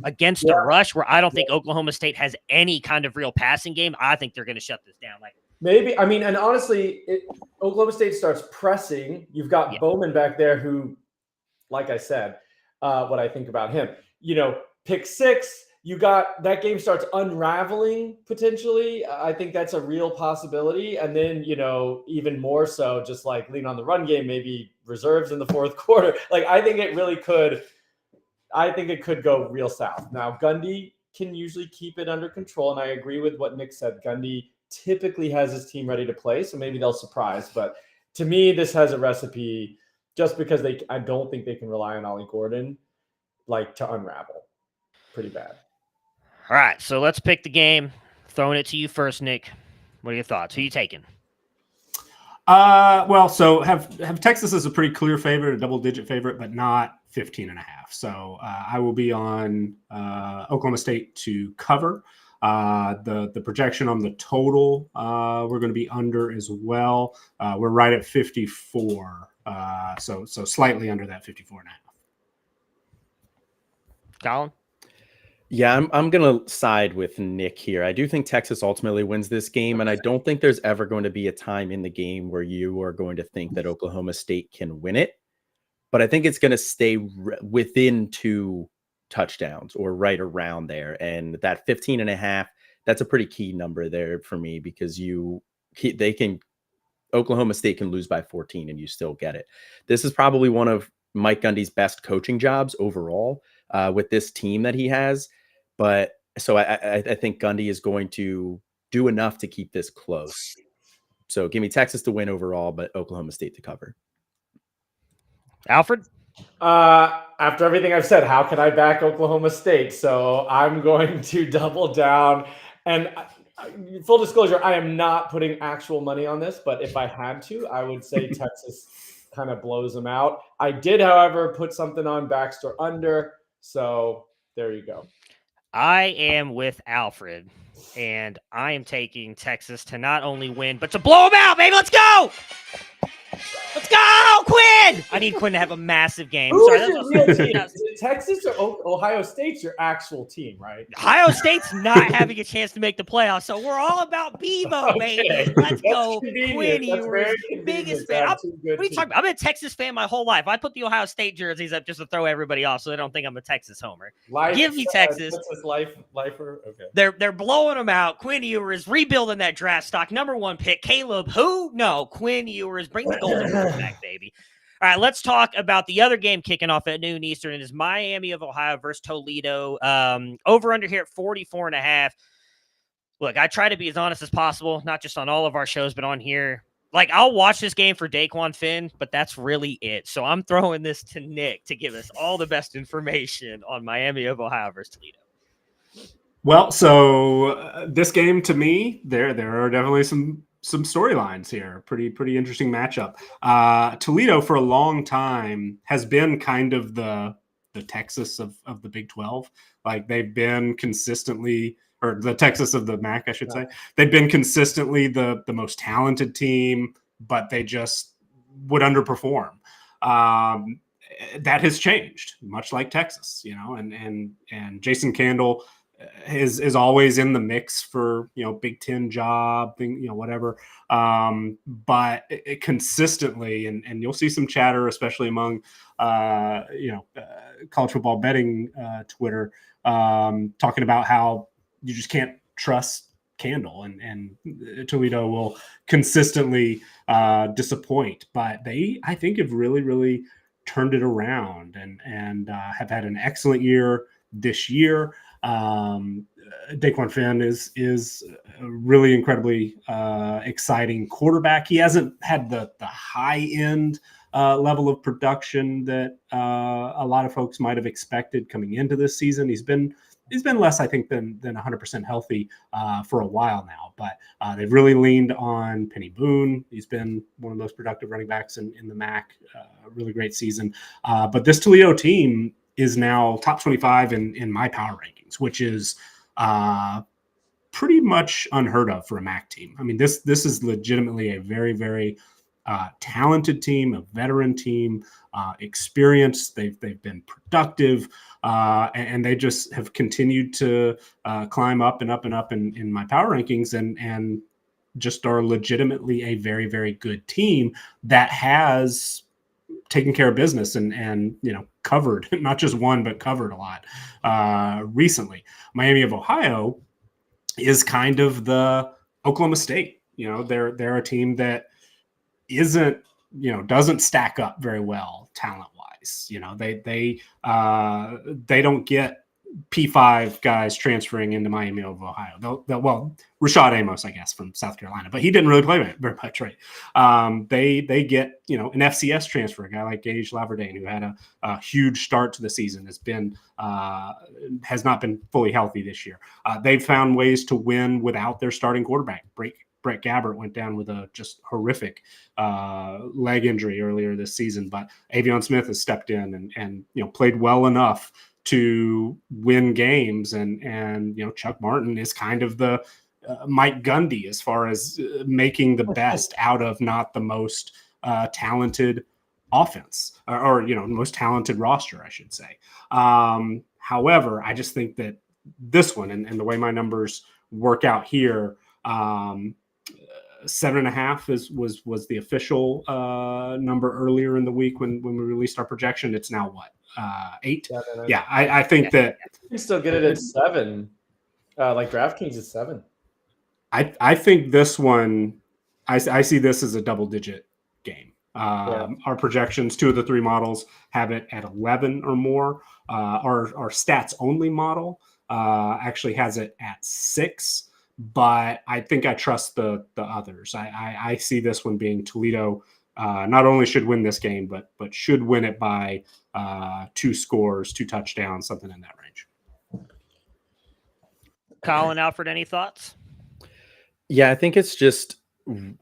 against the rush where I don't think Oklahoma State has any kind of real passing game. I think they're going to shut this down. Maybe. I mean, and honestly, Oklahoma State starts pressing. You've got Bowman back there who, like I said, what I think about him, pick 6, you got that game starts unraveling potentially. I think that's a real possibility. And then, even more so, just like lean on the run game, maybe reserves in the fourth quarter. Like, I think it really could. I think it could go real south. Now, Gundy can usually keep it under control. And I agree with what Nick said. Gundy typically has his team ready to play. So maybe they'll surprise. But to me, this has a recipe just because I don't think they can rely on Ollie Gordon to unravel. Pretty bad. All right, so let's pick the game. Throwing it to you first, Nick. What are your thoughts? Who are you taking? Well, so have Texas as a pretty clear favorite, a double-digit favorite, but not 15.5. So I will be on Oklahoma State to cover. The projection on the total, we're going to be under as well. We're right at 54. So slightly under that 54.5. Colin? Yeah, I'm going to side with Nick here. I do think Texas ultimately wins this game, and I don't think there's ever going to be a time in the game where you are going to think that Oklahoma State can win it. But I think it's going to stay within two touchdowns or right around there. And that 15.5, that's a pretty key number there for me, because Oklahoma State can lose by 14 and you still get it. This is probably one of Mike Gundy's best coaching jobs overall with this team that he has. But so I think Gundy is going to do enough to keep this close. So give me Texas to win overall, but Oklahoma State to cover. Alfred? After everything I've said, how can I back Oklahoma State? So I'm going to double down. And full disclosure, I am not putting actual money on this, but if I had to, I would say Texas kind of blows them out. I did, however, put something on Baxter under. So there you go. I am with Alfred, and I am taking Texas to not only win, but to blow them out, baby. Let's go! Let's go, Quinn! I need Quinn to have a massive game. Who is your real team? Is it Texas or Ohio State's your actual team, right? Ohio State's not having a chance to make the playoffs, so we're all about Bevo, baby. Let's go, Quinn. You're the biggest fan. What are you talking about? I've been a Texas fan my whole life. I put the Ohio State jerseys up just to throw everybody off so they don't think I'm a Texas homer. Give me Texas. Lifer? Okay. They're blowing them out. Quinn Ewers rebuilding that draft stock. #1 pick. Caleb, who? No, Quinn Ewers. Bring the Golden back, baby. All right, let's talk about the other game kicking off at noon Eastern. It is Miami of Ohio versus Toledo. Over under here at 44.5. Look, I try to be as honest as possible, not just on all of our shows, but on here. Like, I'll watch this game for Daquan Finn, but that's really it. So I'm throwing this to Nick to give us all the best information on Miami of Ohio versus Toledo. Well, so this game, to me, there are definitely some storylines here. Pretty interesting matchup. Toledo for a long time has been kind of the Texas of the Big 12. Like, they've been consistently, or the Texas of the MAC, I should say. They've been consistently the most talented team, but they just would underperform. That has changed, much like Texas, and Jason Candle is always in the mix for, Big Ten job thing, whatever. But it consistently, and you'll see some chatter, especially among, college football betting Twitter, talking about how you just can't trust Candle, and Toledo will consistently disappoint. But they, I think, have really, really turned it around and have had an excellent year this year. Daquan Finn is a really incredibly exciting quarterback. He hasn't had the high end level of production that a lot of folks might have expected coming into this season. He's been less, I think, than 100% healthy for a while now. But they've really leaned on Penny Boone. He's been one of those productive running backs in the MAC. Really great season. But this Toledo team is now top 25 in my power rankings, which is pretty much unheard of for a MAC team. I mean, this is legitimately a very, very talented team, a veteran team, experienced. They've been productive, and they just have continued to climb up and up and up in my power rankings, and just are legitimately a very, very good team that has taken care of business and covered, not just won, but covered a lot recently. Miami of Ohio is kind of the Oklahoma State. They're a team that doesn't stack up very well talent wise. They don't get P5 guys transferring into Miami of Ohio. Well, Rashad Amos, I guess, from South Carolina, but he didn't really play very much, right? They get, an FCS transfer, a guy like Gage Laverdane, who had a huge start to the season, has not been fully healthy this year. They've found ways to win without their starting quarterback. Brett Gabbert went down with a just horrific leg injury earlier this season, but Avion Smith has stepped in and played well enough to win games, and Chuck Martin is kind of the Mike Gundy as far as making the best out of not the most talented offense or most talented roster, I should say. However, I just think that this one and the way my numbers work out here, 7.5 was the official number earlier in the week when we released our projection. It's now what? 8. Seven, Yeah, I think that you can still get it at 7. Like DraftKings is 7. I think this one, I see this as a double-digit game. Our projections, 2 of the 3 models have it at 11 or more. Our stats-only model actually has it at 6, but I think I trust the others. I see this one being Toledo. Not only should win this game, but should win it by 2 scores, 2 touchdowns, something in that range. Colin, Alfred, any thoughts? Yeah, I think it's just,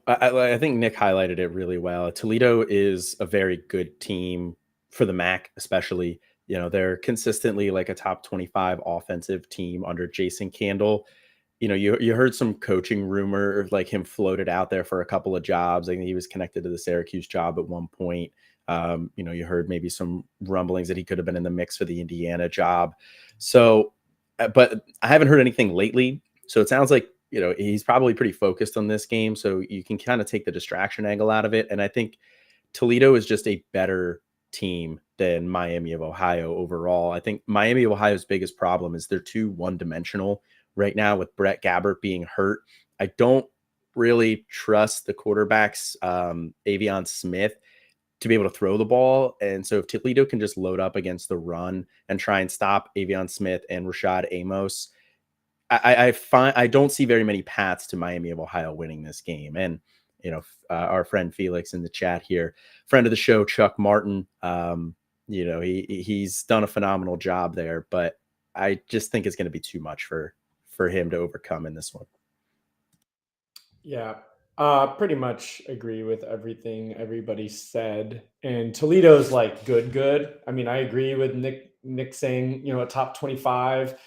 I think Nick highlighted it really well. Toledo is a very good team for the MAC, especially. You know, they're consistently like a top 25 offensive team under Jason Candle. You know, you heard some coaching rumor of like him floated out there for a couple of jobs. I think he was connected to the Syracuse job at one point. You know, you heard maybe some rumblings that he could have been in the mix for the Indiana job. So, but I haven't heard anything lately. So it sounds like, you know, he's probably pretty focused on this game. So you can kind of take the distraction angle out of it. And I think Toledo is just a better team than Miami of Ohio overall. I think Miami of Ohio's biggest problem is they're too one-dimensional right now with Brett Gabbert being hurt. I don't really trust the quarterbacks, Avion Smith, to be able to throw the ball. And so if Toledo can just load up against the run and try and stop Avion Smith and Rashad Amos, I don't see very many paths to Miami of Ohio winning this game. And, you know, our friend Felix in the chat here, friend of the show, Chuck Martin, you know, he's done a phenomenal job there, but I just think it's going to be too much for him to overcome in this one. Yeah, pretty much agree with everything everybody said. And Toledo's like good. I mean, I agree with Nick saying, you know, a top 25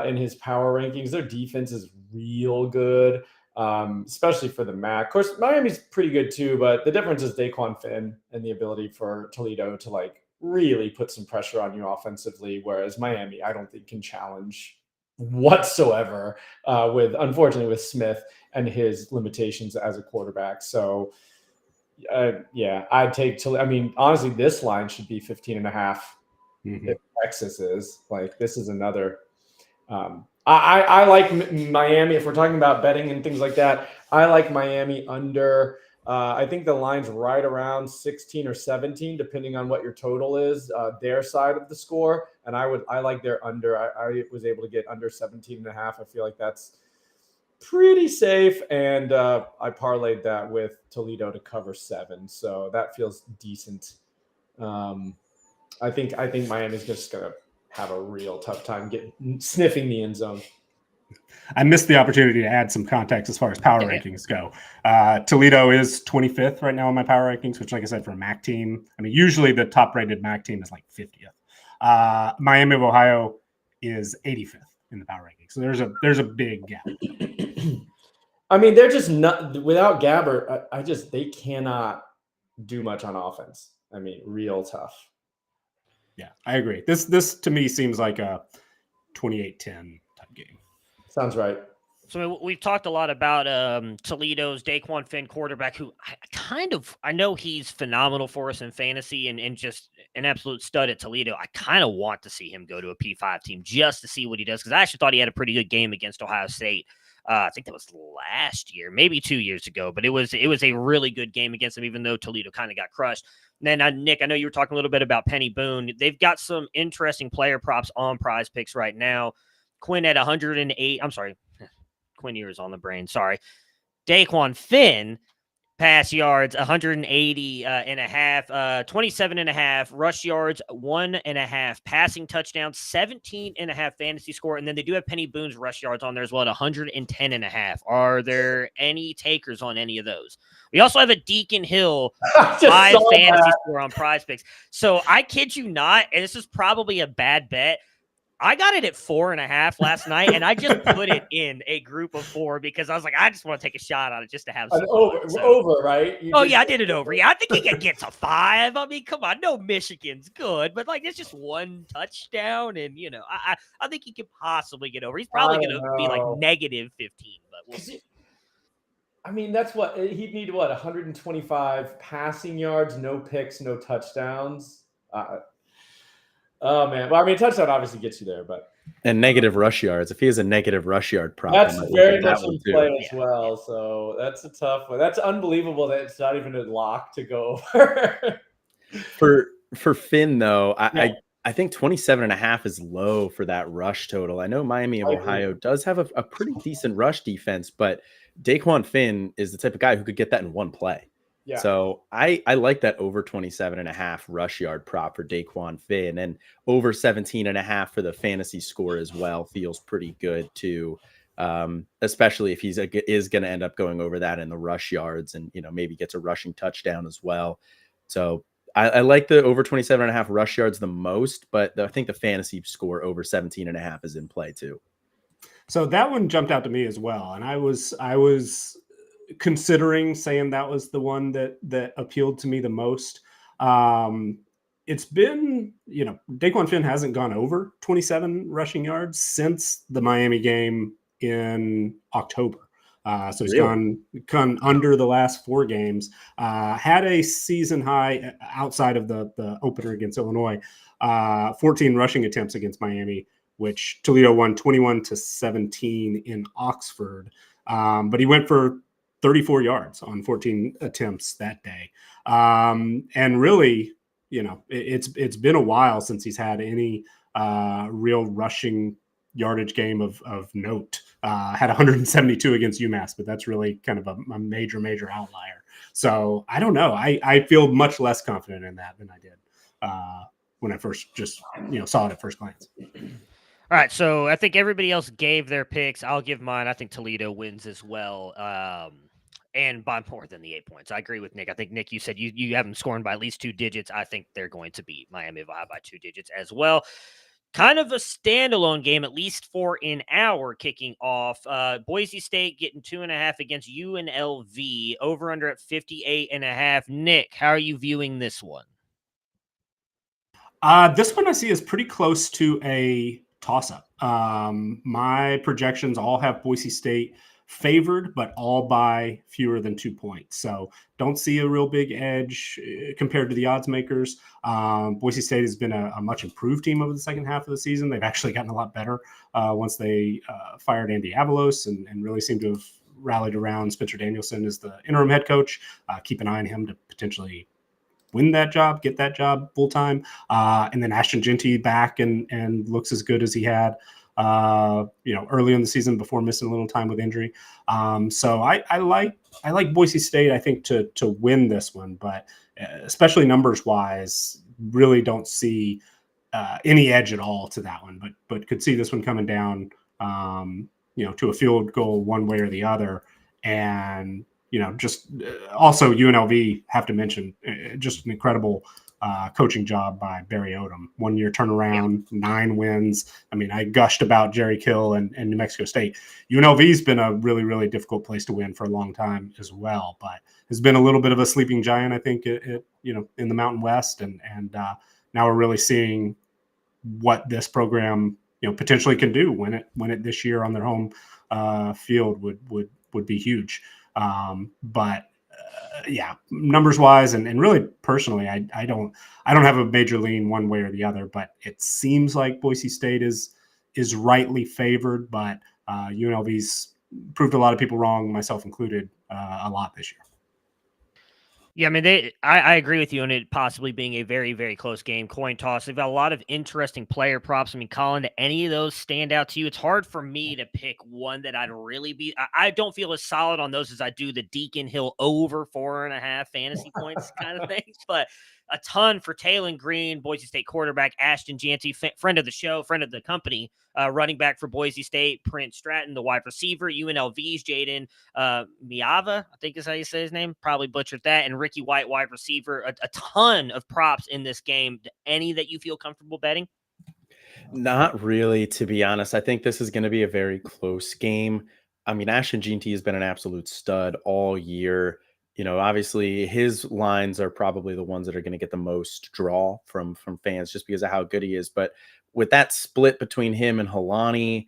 in his power rankings. Their defense is real good, especially for the MAC. Of course, Miami's pretty good too, but the difference is Daquan Finn and the ability for Toledo to like really put some pressure on you offensively, whereas Miami, I don't think can challenge whatsoever unfortunately with Smith and his limitations as a quarterback. So yeah, I'd take I mean, honestly, this line should be 15.5. If Texas is like, this is another I like Miami. If we're talking about betting and things like that, I like Miami under. I think the line's right around 16 or 17, depending on what your total is, their side of the score. And I like their under. I was able to get under 17.5. I feel like that's pretty safe. And I parlayed that with Toledo to cover 7. So that feels decent. I think Miami's just going to have a real tough time sniffing the end zone. I missed the opportunity to add some context as far as power rankings go. Toledo is 25th right now on my power rankings, which, like I said, for a MAC team, I mean, usually the top-rated MAC team is like 50th. Miami of Ohio is 85th in the power rankings, so there's a big gap. I mean, they're just not without Gabbert. They cannot do much on offense. I mean, real tough. Yeah, I agree. This to me seems like a 28-10 type game. Sounds right. So we've talked a lot about Toledo's Daquan Finn quarterback, who I know he's phenomenal for us in fantasy and just an absolute stud at Toledo. I kind of want to see him go to a P5 team just to see what he does, because I actually thought he had a pretty good game against Ohio State. I think that was last year, maybe 2 years ago, but it was a really good game against him, even though Toledo kind of got crushed. And then, Nick, I know you were talking a little bit about Penny Boone. They've got some interesting player props on Prize Picks right now. Quinn at 108. I'm sorry. Quinn Ewers on the brain. Sorry. Daquan Finn, pass yards, 180 and a half, 27 and a half, rush yards, 1.5, passing touchdowns, 17 and a half fantasy score. And then they do have Penny Boone's rush yards on there as well at 110 and a half. Are there any takers on any of those? We also have a Deacon Hill 5 fantasy score on Prize Picks. So I kid you not, and this is probably a bad bet, I got it at 4.5 last night, and I just put it in a group of 4 because I was like, I just want to take a shot on it just to have some over, right? I did it over. Yeah, I think he can get to 5. I mean, come on, no, Michigan's good, but like it's just 1 touchdown, and you know, I think he could possibly get over. He's probably going to be like -15, but we'll see. I mean, that's what he'd need. 125 passing yards, no picks, no touchdowns. Oh man. Well, I mean, touchdown obviously gets you there, but and negative rush yards. If he has a negative rush yard prop, that's I might very look at much that one in too. play as well. So that's a tough one. That's unbelievable that it's not even a lock to go over. For Finn though, I think 27.5 is low for that rush total. I know Miami of Ohio does have a pretty decent rush defense, but Daquan Finn is the type of guy who could get that in one play. Yeah. So I like that over 27.5 rush yard prop for Daquan Finn, and over 17.5 for the fantasy score as well feels pretty good too. Especially if he's is going to end up going over that in the rush yards, and maybe gets a rushing touchdown as well. So I like the over 27.5 rush yards the most, but I think the fantasy score over 17.5 is in play too. So that one jumped out to me as well, and I was considering saying that was the one that appealed to me the most. It's been, Daquan Finn hasn't gone over 27 rushing yards since the Miami game in October. So he's gone under the last 4 games. Had a season high outside of the opener against Illinois, 14 rushing attempts against Miami, which Toledo won 21-17 in Oxford. But he went for 34 yards on 14 attempts that day. And really, it's been a while since he's had any real rushing yardage game of note. Had 172 against UMass, but that's really kind of a major outlier. So I don't know. I feel much less confident in that than I did when I first just saw it at first glance. All right, so I think everybody else gave their picks. I'll give mine. I think Toledo wins as well, and by more than the 8 points. I agree with Nick. I think, Nick, you said you have them scoring by at least 2 digits. I think they're going to beat Miami of Ohio by 2 digits as well. Kind of a standalone game, at least for an hour, kicking off. Boise State getting 2.5 against UNLV, over under at 58.5. Nick, how are you viewing this one? This one I see is pretty close to a toss-up. My projections all have Boise State favored, but all by fewer than 2 points. So don't see a real big edge compared to the odds makers. Boise State has been a much improved team over the second half of the season. They've actually gotten a lot better once they fired Andy Avalos and really seem to have rallied around Spencer Danielson as the interim head coach. Keep an eye on him to potentially win that job, get that job full time. And then Ashton Genty back and looks as good as he had early in the season before missing a little time with injury. So I like Boise State, I think, to win this one, but especially numbers wise, really don't see any edge at all to that one, but could see this one coming down, to a field goal one way or the other. And, just also UNLV, have to mention, just an incredible coaching job by Barry Odom. 1 year turnaround, 9 wins. I mean, I gushed about Jerry Kill and New Mexico State. UNLV's been a really, really difficult place to win for a long time as well, but has been a little bit of a sleeping giant, I think, in the Mountain West. And now we're really seeing what this program, potentially can do. Win it this year on their home field would be huge. Numbers wise and really personally, I don't have a major lean one way or the other, but it seems like Boise State is rightly favored, but UNLV's proved a lot of people wrong, myself included, a lot this year. Yeah, I mean, I agree with you on it possibly being a very, very close game. Coin toss. They've got a lot of interesting player props. I mean, Colin, do any of those stand out to you? It's hard for me to pick one that I'd really be. I don't feel as solid on those as I do the Deacon Hill over 4.5 fantasy points kind of things, but a ton for Taylon Green, Boise State quarterback, Ashton Genty, friend of the show, friend of the company, running back for Boise State, Prince Stratton, the wide receiver, UNLV's Jaden Miava, I think is how you say his name, probably butchered that, and Ricky White, wide receiver. A ton of props in this game. Any that you feel comfortable betting? Not really, to be honest. I think this is going to be a very close game. I mean, Ashton Genty has been an absolute stud all year. Obviously his lines are probably the ones that are going to get the most draw from fans just because of how good he is. But with that split between him and Helani,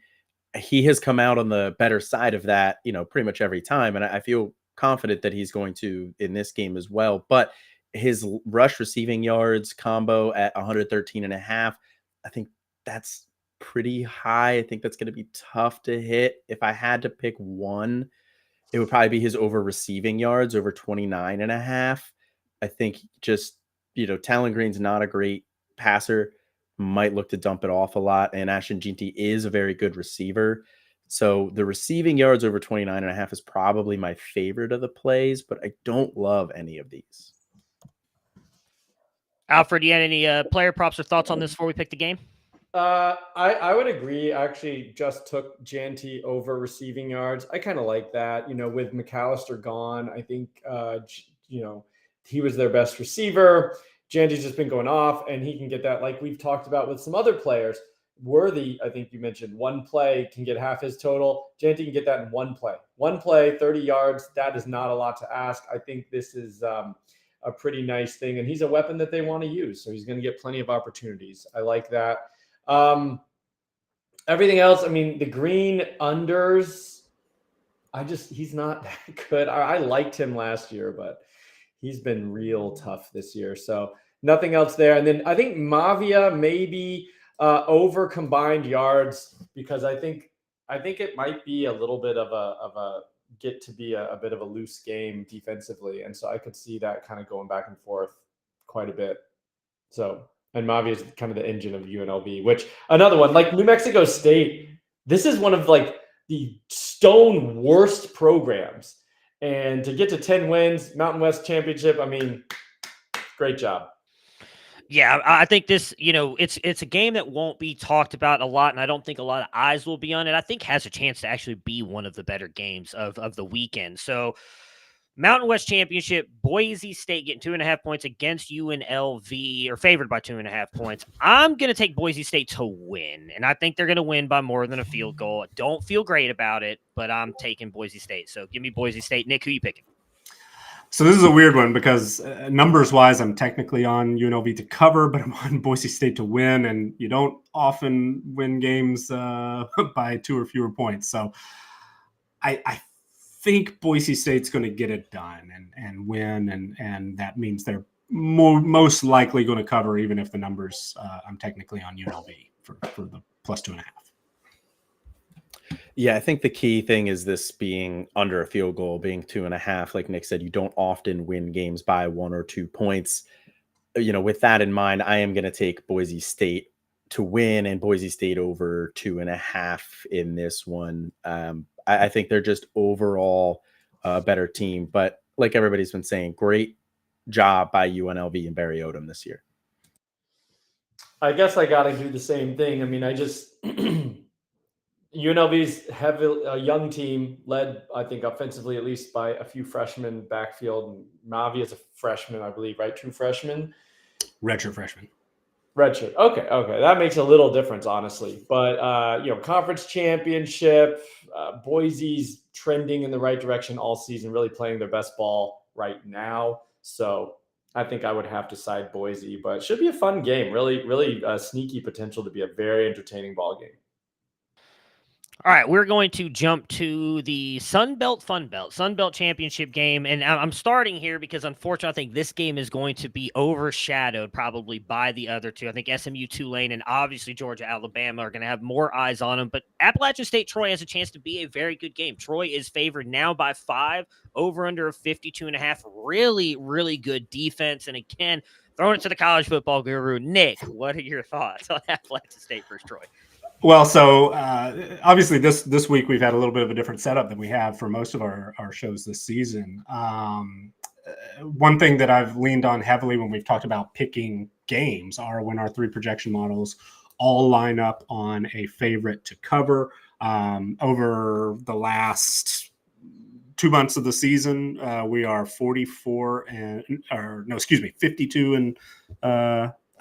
he has come out on the better side of that, pretty much every time. And I feel confident that he's going to in this game as well. But his rush receiving yards combo at 113.5, I think that's pretty high. I think that's going to be tough to hit. If I had to pick one, it would probably be his over receiving yards, over 29.5. I think just, Talon Green's not a great passer, might look to dump it off a lot. And Ashton Jeanty is a very good receiver. So the receiving yards over 29.5 is probably my favorite of the plays, but I don't love any of these. Alfred, do you have any player props or thoughts on this before we pick the game? I would agree. I actually just took Jeanty over receiving yards. I kind of like that. With McAllister gone, I think, he was their best receiver. Jeanty's just been going off, and he can get that, like we've talked about with some other players. Worthy, I think you mentioned, one play can get half his total. Jeanty can get that in one play. One play, 30 yards. That is not a lot to ask. I think this is a pretty nice thing, and he's a weapon that they want to use, so he's going to get plenty of opportunities. I like that. Everything else, I mean, the Green unders, he's not that good. I liked him last year, but he's been real tough this year. So nothing else there. And then I think Mavia maybe over combined yards, because I think it might be a little bit of a get to be a bit of a loose game defensively. And so I could see that kind of going back and forth quite a bit. So, and Mavia is kind of the engine of UNLV, which another one, like New Mexico State, this is one of like the stone worst programs. And to get to 10 wins, Mountain West Championship, I mean, great job. Yeah, I think this, it's a game that won't be talked about a lot, and I don't think a lot of eyes will be on it. I think has a chance to actually be one of the better games of the weekend. So Mountain West Championship, Boise State getting 2.5 points against UNLV, or favored by 2.5 points. I'm going to take Boise State to win, and I think they're going to win by more than a field goal. I don't feel great about it, but I'm taking Boise State. So give me Boise State. Nick, who you picking? So this is a weird one because numbers-wise, I'm technically on UNLV to cover, but I'm on Boise State to win, and you don't often win games by 2 or fewer points. So I think Boise State's going to get it done and win, and that means they're most likely going to cover, even if the numbers I'm technically on UNLV for the plus 2.5. Yeah, I think the key thing is this being under a field goal, being 2.5. Like Nick said, you don't often win games by 1 or 2 points. With that in mind, I am going to take Boise State to win and Boise State over 2.5 in this one. I think they're just overall a better team. But like everybody's been saying, great job by UNLV and Barry Odom this year. I guess I got to do the same thing. I mean, UNLV's a young team led, I think, offensively, at least by a few freshmen backfield. And Mavi is a freshman, I believe, right? True freshman? Redshirt freshman. Redshirt. Okay. That makes a little difference, honestly. But, conference championship, Boise's trending in the right direction all season, really playing their best ball right now. So I think I would have to side Boise, but it should be a fun game. Really, really sneaky potential to be a very entertaining ball game. All right, we're going to jump to the Sun Belt Championship game, and I'm starting here because, unfortunately, I think this game is going to be overshadowed probably by the other two. I think SMU-Tulane and obviously Georgia-Alabama are going to have more eyes on them, but Appalachian State-Troy has a chance to be a very good game. Troy is favored now by 5, over under a 52.5. Really, really good defense, and again, throwing it to the college football guru, Nick, what are your thoughts on Appalachian State versus Troy? Well, so obviously this week we've had a little bit of a different setup than we have for most of our shows this season. One thing that I've leaned on heavily when we've talked about picking games are when our 3 projection models all line up on a favorite to cover. Over the last 2 months of the season, we are 52 and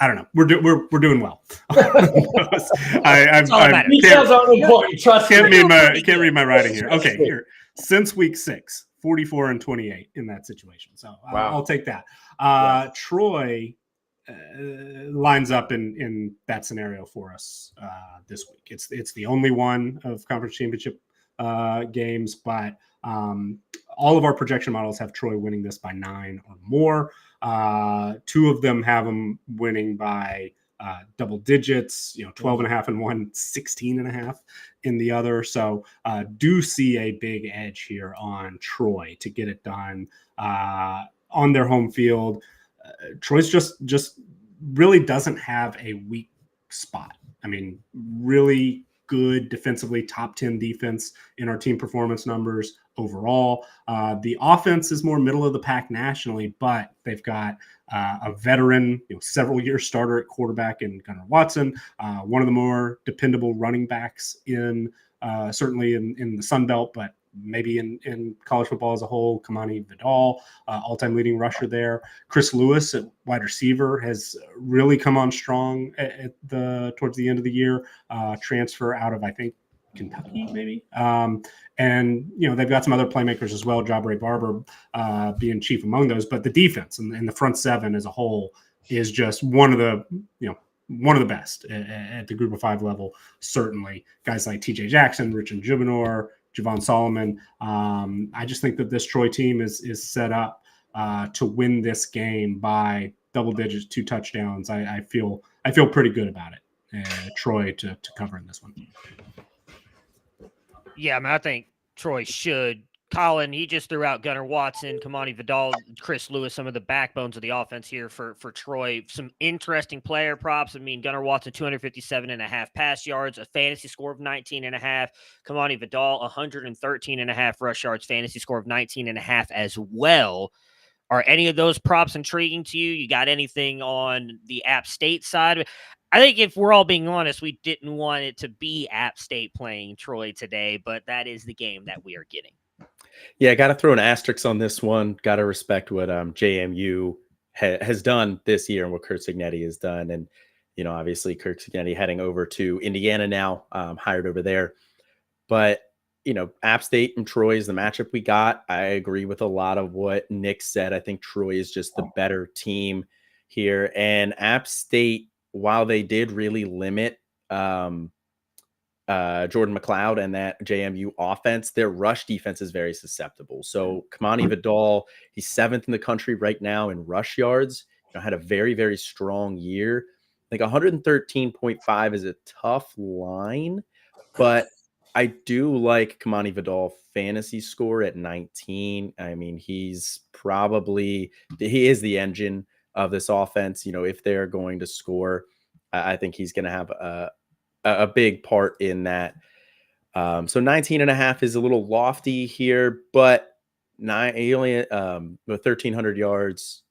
I don't know. We're doing well. Details aren't important. Trust me. Can't read my writing here. Okay, here. Since week 6, 44 and 28 in that situation. So I'll take that. Troy lines up in that scenario for us this week. It's the only one of conference championship games, but all of our projection models have Troy winning this by 9 or more. 2 of them have them winning by double digits, 12.5 in one, 16.5 in the other. So do see a big edge here on Troy to get it done on their home field. Troy's just really doesn't have a weak spot. I mean, really good defensively, top 10 defense in our team performance numbers overall. The offense is more middle of the pack nationally, but they've got a veteran, several year starter at quarterback in Gunnar Watson, one of the more dependable running backs in certainly in the Sun Belt, but maybe in college football as a whole. Kamani Vidal, all-time leading rusher there. Chris Lewis at wide receiver has really come on strong towards the end of the year. Transfer out of, I think, Kentucky, maybe. And they've got some other playmakers as well. Jabari Barber being chief among those. But the defense and the front seven as a whole is just one of the best at the group of five level. Certainly, guys like T.J. Jackson, Richard Jubinor, Javon Solomon. I just think that this Troy team is set up to win this game by double digits, 2 touchdowns. I feel pretty good about it. Troy to cover in this one. Yeah, I think Troy should. Colin, he just threw out Gunnar Watson, Kamani Vidal, Chris Lewis, some of the backbones of the offense here for Troy. Some interesting player props. Gunnar Watson, 257.5 pass yards, a fantasy score of 19.5. Kamani Vidal, 113.5 rush yards, fantasy score of 19.5 as well. Are any of those props intriguing to you? You got anything on the App State side? I think if we're all being honest, we didn't want it to be App State playing Troy today, but that is the game that we are getting. Yeah, got to throw an asterisk on this one. Got to respect what JMU has done this year and what Kurt Cignetti has done. And, obviously Kurt Cignetti heading over to Indiana now, hired over there. But, App State and Troy is the matchup we got. I agree with a lot of what Nick said. I think Troy is just the better team here. And App State, while they did really limit Jordan McLeod and that JMU offense, their rush defense is very susceptible. So Kamani Vidal, he's 7th in the country right now in rush yards. Had a very, very strong year. Like 113.5 is a tough line, but I do like Kamani Vidal fantasy score at 19. He is the engine of this offense. If they're going to score, I think he's going to have a big part in that. So 19.5 is a little lofty here, but he only with 1,300 yards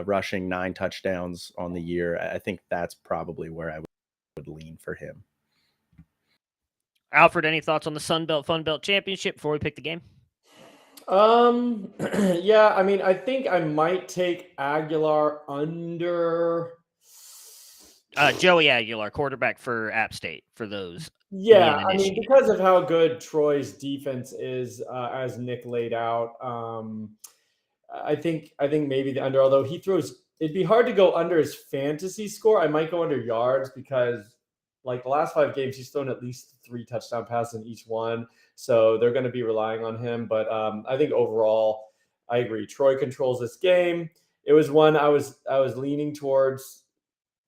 rushing, 9 touchdowns on the year. I think that's probably where I would lean for him. Alfred, any thoughts on the Sun Belt Fun Belt Championship before we pick the game? Yeah, I think I might take Aguilar under Joey Aguilar, quarterback for App State, for those. Yeah, because of how good Troy's defense is, as Nick laid out, I think maybe the under, although it'd be hard to go under his fantasy score. I might go under yards because like the last 5 games, he's thrown at least 3 touchdown passes in each one. So they're going to be relying on him. But I think overall, I agree. Troy controls this game. It was one I was leaning towards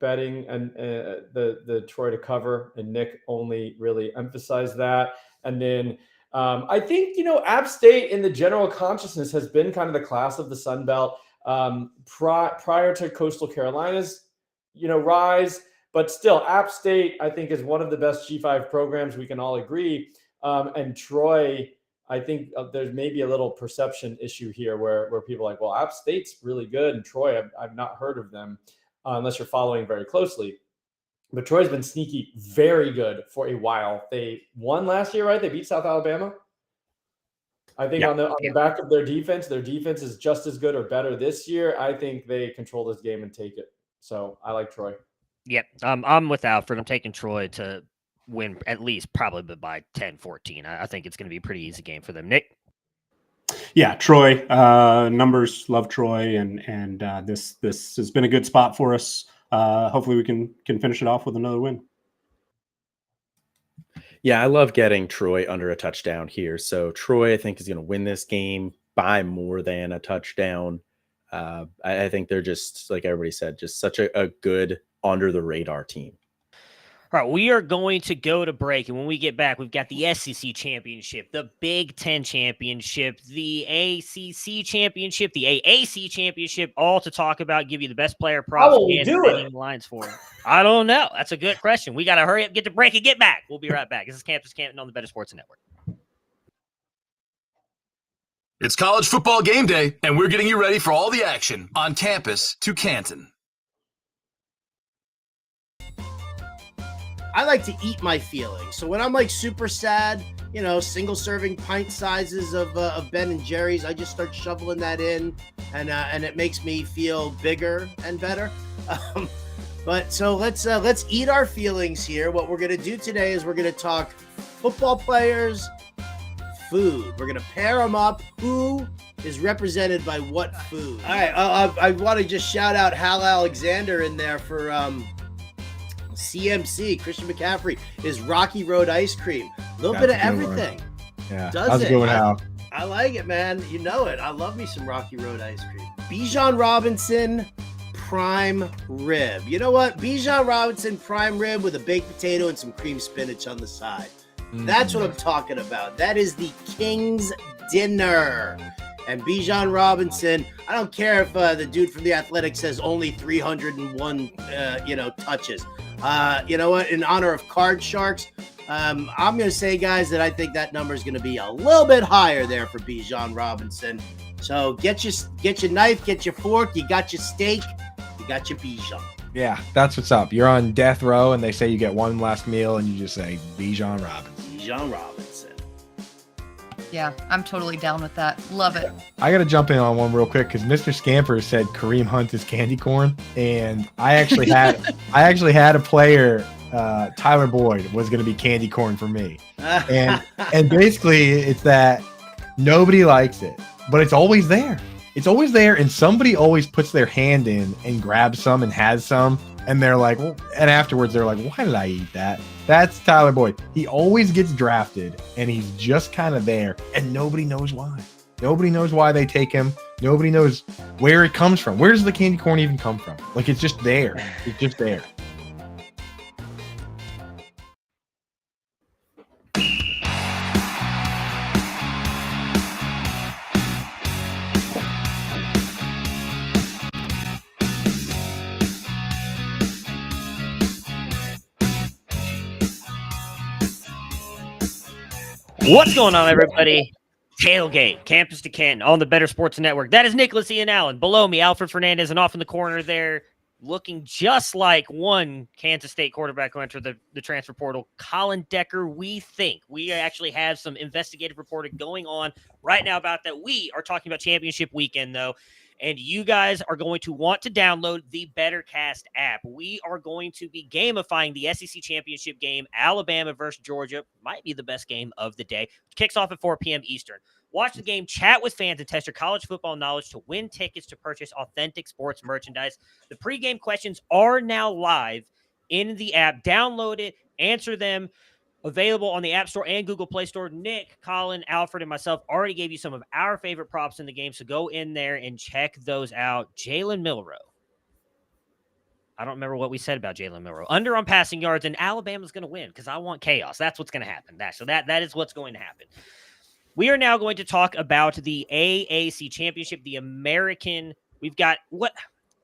betting and the Troy to cover, and Nick only really emphasized that. And then I think, App State in the general consciousness has been kind of the class of the Sun Belt prior to Coastal Carolina's, rise. But still, App State, I think, is one of the best G5 programs. We can all agree. And Troy, I think there's maybe a little perception issue here where people are like, well, App State's really good, and Troy, I've not heard of them unless you're following very closely. But Troy's been sneaky, very good for a while. They won last year, right? They beat South Alabama. I think on the back of their defense is just as good or better this year. I think they control this game and take it. So I like Troy. Yep. I'm with Alfred. I'm taking Troy to win at least probably by 10-14. I think it's going to be a pretty easy game for them. Nick? Yeah, Troy. Numbers, love Troy, and this has been a good spot for us. Hopefully we can finish it off with another win. Yeah, I love getting Troy under a touchdown here. So Troy, I think, is going to win this game by more than a touchdown. I think they're just, like everybody said, just such a good under the radar team. All right, we are going to go to break, and when we get back, we've got the SEC Championship, the Big Ten Championship, the ACC Championship, the AAC Championship, all to talk about, give you the best player props and winning lines for it. I don't know. That's a good question. We got to hurry up, get to break, and get back. We'll be right back. This is Campus Canton on the Better Sports Network. It's college football game day, and we're getting you ready for all the action on campus to Canton. I like to eat my feelings. So when I'm like super sad, you know, single serving pint sizes of Ben and Jerry's, I just start shoveling that in, and it makes me feel bigger and better. But so let's eat our feelings here. What we're gonna do today is we're gonna talk football players, food. We're gonna pair them up. Who is represented by what food? All right, I want to just shout out Hal Alexander in there for CMC, Christian McCaffrey, is Rocky Road ice cream. A little bit of everything. Yeah, does it? Good one, Hal. I like it, man. You know it. I love me some Rocky Road ice cream. Bijan Robinson prime rib. You know what? Bijan Robinson prime rib with a baked potato and some cream spinach on the side. That's what I'm talking about. That is the King's dinner. And Bijan Robinson, I don't care if the dude from The Athletic says only 301, touches. You know what? In honor of Card Sharks, I'm going to say, guys, that I think that number is going to be a little bit higher there for Bijan Robinson. So get your knife, get your fork, you got your steak, you got your Bijan. Yeah, that's what's up. You're on death row, and they say you get one last meal, and you just say Bijan Robinson. Bijan Robinson. Yeah, I'm totally down with that. Love it. I got to jump in on one real quick because Mr. Scamper said Kareem Hunt is candy corn, and I actually had a player, Tyler Boyd, was going to be candy corn for me, and basically it's that nobody likes it, but it's always there. It's always there, and somebody always puts their hand in and grabs some and has some, and they're like, well, and afterwards they're like, why did I eat that? That's Tyler Boyd. He always gets drafted, and he's just kind of there, and nobody knows why. Nobody knows why they take him. Nobody knows where it comes from. Where does the candy corn even come from? Like, it's just there. It's just there. What's going on, everybody? Tailgate, Campus to Canton on the Better Sports Network. That is Nicholas Ian Allen. Below me, Alfred Fernandez, and off in the corner there, looking just like one Kansas State quarterback who entered the transfer portal, Colin Decker. We actually have some investigative reporting going on right now about that. We are talking about championship weekend, though, and you guys are going to want to download the BettorCast app. We are going to be gamifying the SEC championship game, Alabama versus Georgia. Might be the best game of the day. Kicks off at 4 p.m. Eastern. Watch the game, chat with fans, and test your college football knowledge to win tickets to purchase authentic sports merchandise. The pregame questions are now live in the app. Download it, answer them. Available on the App Store and Google Play Store. Nick, Colin, Alfred, and myself already gave you some of our favorite props in the game, so go in there and check those out. Jalen Milroe. I don't remember what we said about Jalen Milroe. Under on passing yards, and Alabama's going to win because I want chaos. That's what's going to happen. That is what's going to happen. We are now going to talk about the AAC Championship, the American. We've got what?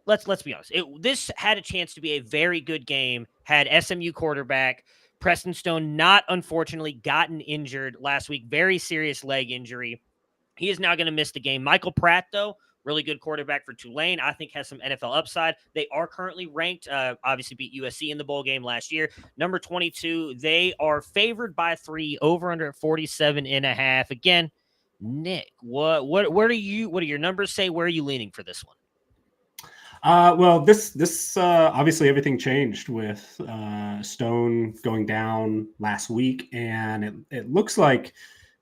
Let's be honest. This had a chance to be a very good game. Had SMU quarterback Preston Stone not unfortunately gotten injured last week. Very serious leg injury. He is now going to miss the game. Michael Pratt, though, really good quarterback for Tulane. I think has some NFL upside. They are currently ranked, obviously beat USC in the bowl game last year. Number 22, they are favored by 3, over under 47.5. Again, Nick, what do your numbers say? Where are you leaning for this one? Well, this obviously everything changed with Stone going down last week, and it looks like,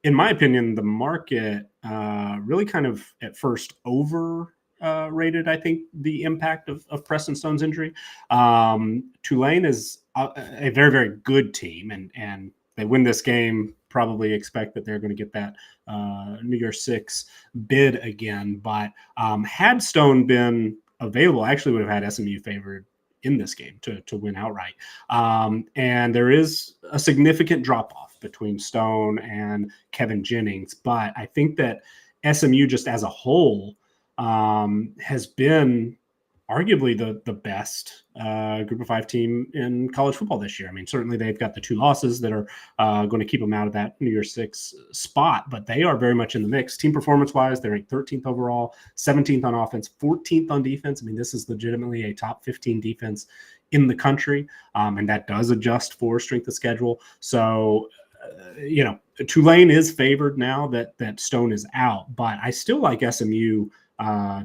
in my opinion, the market really kind of at first overrated, I think, the impact of Preston Stone's injury. Tulane is a very, very good team, and they win this game, probably expect that they're going to get that New Year's Six bid again. But had Stone been available, I actually would have had SMU favored in this game to win outright. And there is a significant drop-off between Stone and Kevin Jennings. But I think that SMU just as a whole has been arguably the best group of 5 team in college football this year. I mean, certainly they've got the 2 losses that are going to keep them out of that New Year's 6 spot, but they are very much in the mix. Team performance-wise, they're ranked 13th overall, 17th on offense, 14th on defense. I mean, this is legitimately a top 15 defense in the country, and that does adjust for strength of schedule. So, Tulane is favored now that Stone is out, but I still like SMU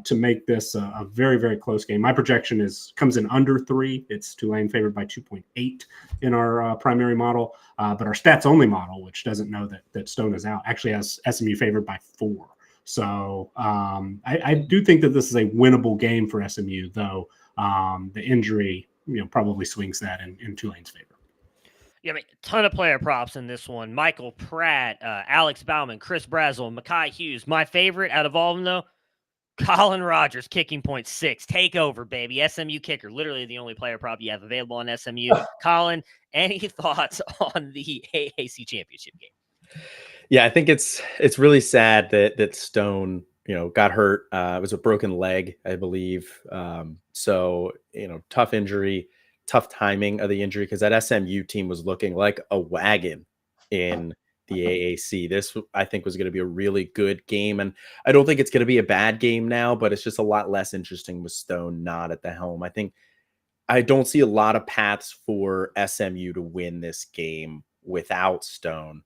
to make this a very, very close game. My projection comes in under 3. It's Tulane favored by 2.8 in our primary model, but our stats only model, which doesn't know that Stone is out, actually has SMU favored by 4. So I do think that this is a winnable game for SMU, though the injury probably swings that in Tulane's favor. Yeah, I mean, ton of player props in this one. Michael Pratt, Alex Bauman, Chris Brazel, Mekhi Hughes. My favorite out of all of them, though, Colin Rogers, kicking point 6. Take over, baby. SMU kicker, literally the only player prop you have available on SMU. Colin, any thoughts on the AAC championship game? Yeah, I think it's really sad that Stone, got hurt. It was a broken leg, I believe. So, tough injury, tough timing of the injury, because that SMU team was looking like a wagon in the AAC. This, I think, was going to be a really good game, and I don't think it's going to be a bad game now, but it's just a lot less interesting with Stone not at the helm. I don't see a lot of paths for SMU to win this game without Stone,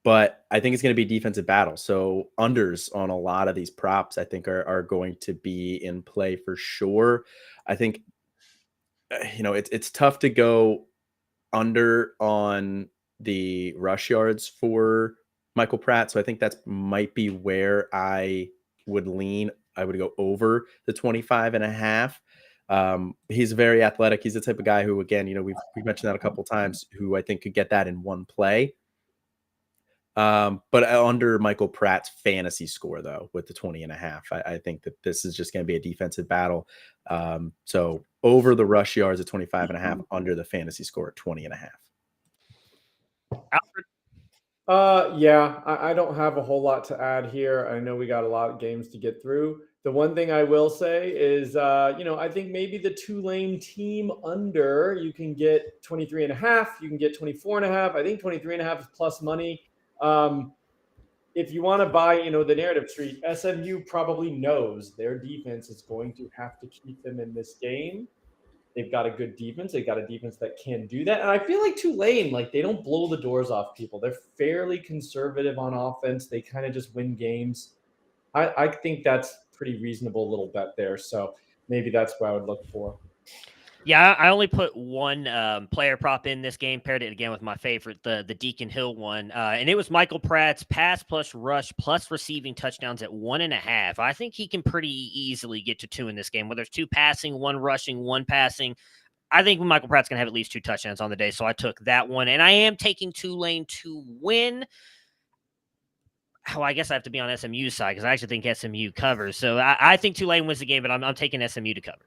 but I think it's going to be a defensive battle. So unders on a lot of these props, I think, are going to be in play for sure. I think, it's tough to go under on the rush yards for Michael Pratt. So I think that might be where I would lean. I would go over the 25.5. He's very athletic. He's the type of guy who, again, we've mentioned that a couple of times, who I think could get that in one play. But under Michael Pratt's fantasy score, though, with the 20.5, I think that this is just going to be a defensive battle. So over the rush yards at 25.5, under the fantasy score at 20.5. Alfred? Yeah, I don't have a whole lot to add here. I know we got a lot of games to get through. The one thing I will say is, I think maybe the Tulane team under, you can get 23.5, you can get 24.5. I think 23.5 is plus money. If you want to buy, the narrative street, SMU probably knows their defense is going to have to keep them in this game. They've got a good defense. They've got a defense that can do that. And I feel like Tulane, they don't blow the doors off people. They're fairly conservative on offense. They kind of just win games. I think that's pretty reasonable little bet there. So maybe that's what I would look for. Yeah, I only put one player prop in this game, paired it again with my favorite, the Deacon Hill one. And it was Michael Pratt's pass plus rush plus receiving touchdowns at 1.5. I think he can pretty easily get to 2 in this game, whether it's 2 passing, 1 rushing, 1 passing. I think Michael Pratt's going to have at least 2 touchdowns on the day, so I took that one. And I am taking Tulane to win. Oh, I guess I have to be on SMU's side because I actually think SMU covers. So I think Tulane wins the game, but I'm taking SMU to cover.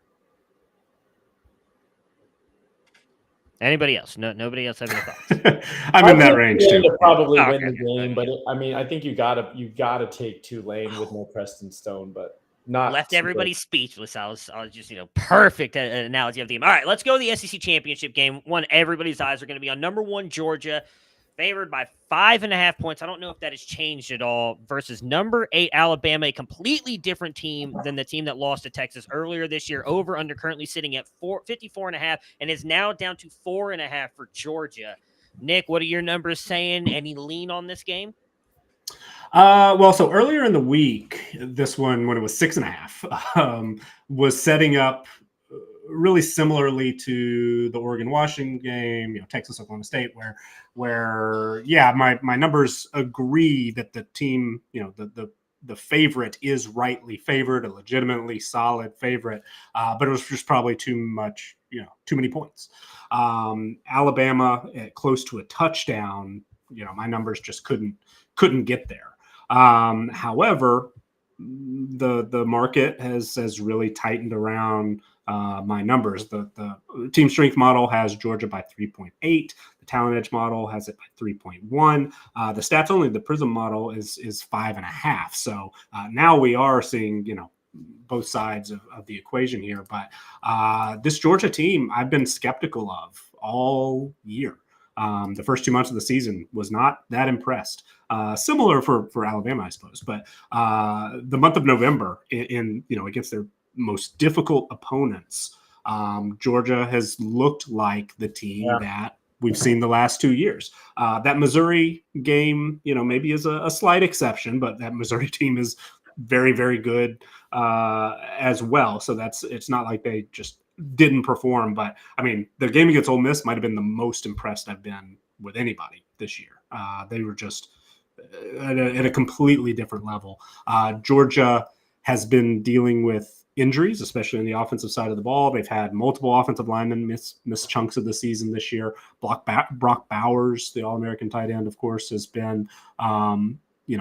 Anybody else? No, nobody else have any thoughts? I'm in that range too. Probably win the game, but I think you gotta take Tulane with no Preston Stone, but not left everybody speechless. I was just perfect analogy of the game. All right, let's go to the SEC championship game. One everybody's eyes are going to be on number 1 Georgia, favored by 5.5 points. I don't know if that has changed at all, versus number 8 Alabama, a completely different team than the team that lost to Texas earlier this year. Over under currently sitting at 54.5 and is now down to 4.5 for Georgia. Nick, what are your numbers saying? Any lean on this game? So earlier in the week, this one, when it was 6.5, was setting up really similarly to the Oregon-Washington game, Texas-Oklahoma State, where my numbers agree that the team, the favorite is rightly favored, a legitimately solid favorite, but it was just probably too many points. Alabama at close to a touchdown, my numbers just couldn't get there. However, the market has really tightened around my numbers. The team strength model has Georgia by 3.8. The talent edge model has it by 3.1. The stats only, the Prism model is 5.5. So now we are seeing, both sides of the equation here. But this Georgia team, I've been skeptical of all year. The first 2 months of the season was not that impressed. Similar for Alabama, I suppose. But the month of November, in against their most difficult opponents, Georgia has looked like the team that we've seen the last 2 years. That Missouri game, maybe is a slight exception, but that Missouri team is very, very good as well. So it's not like they just didn't perform. But I mean, the game against Ole Miss might have been the most impressed I've been with anybody this year. They were just at a completely different level. Georgia has been dealing with injuries, especially on the offensive side of the ball. They've had multiple offensive linemen miss chunks of the season this year. Brock Bowers, the All-American tight end, of course, has been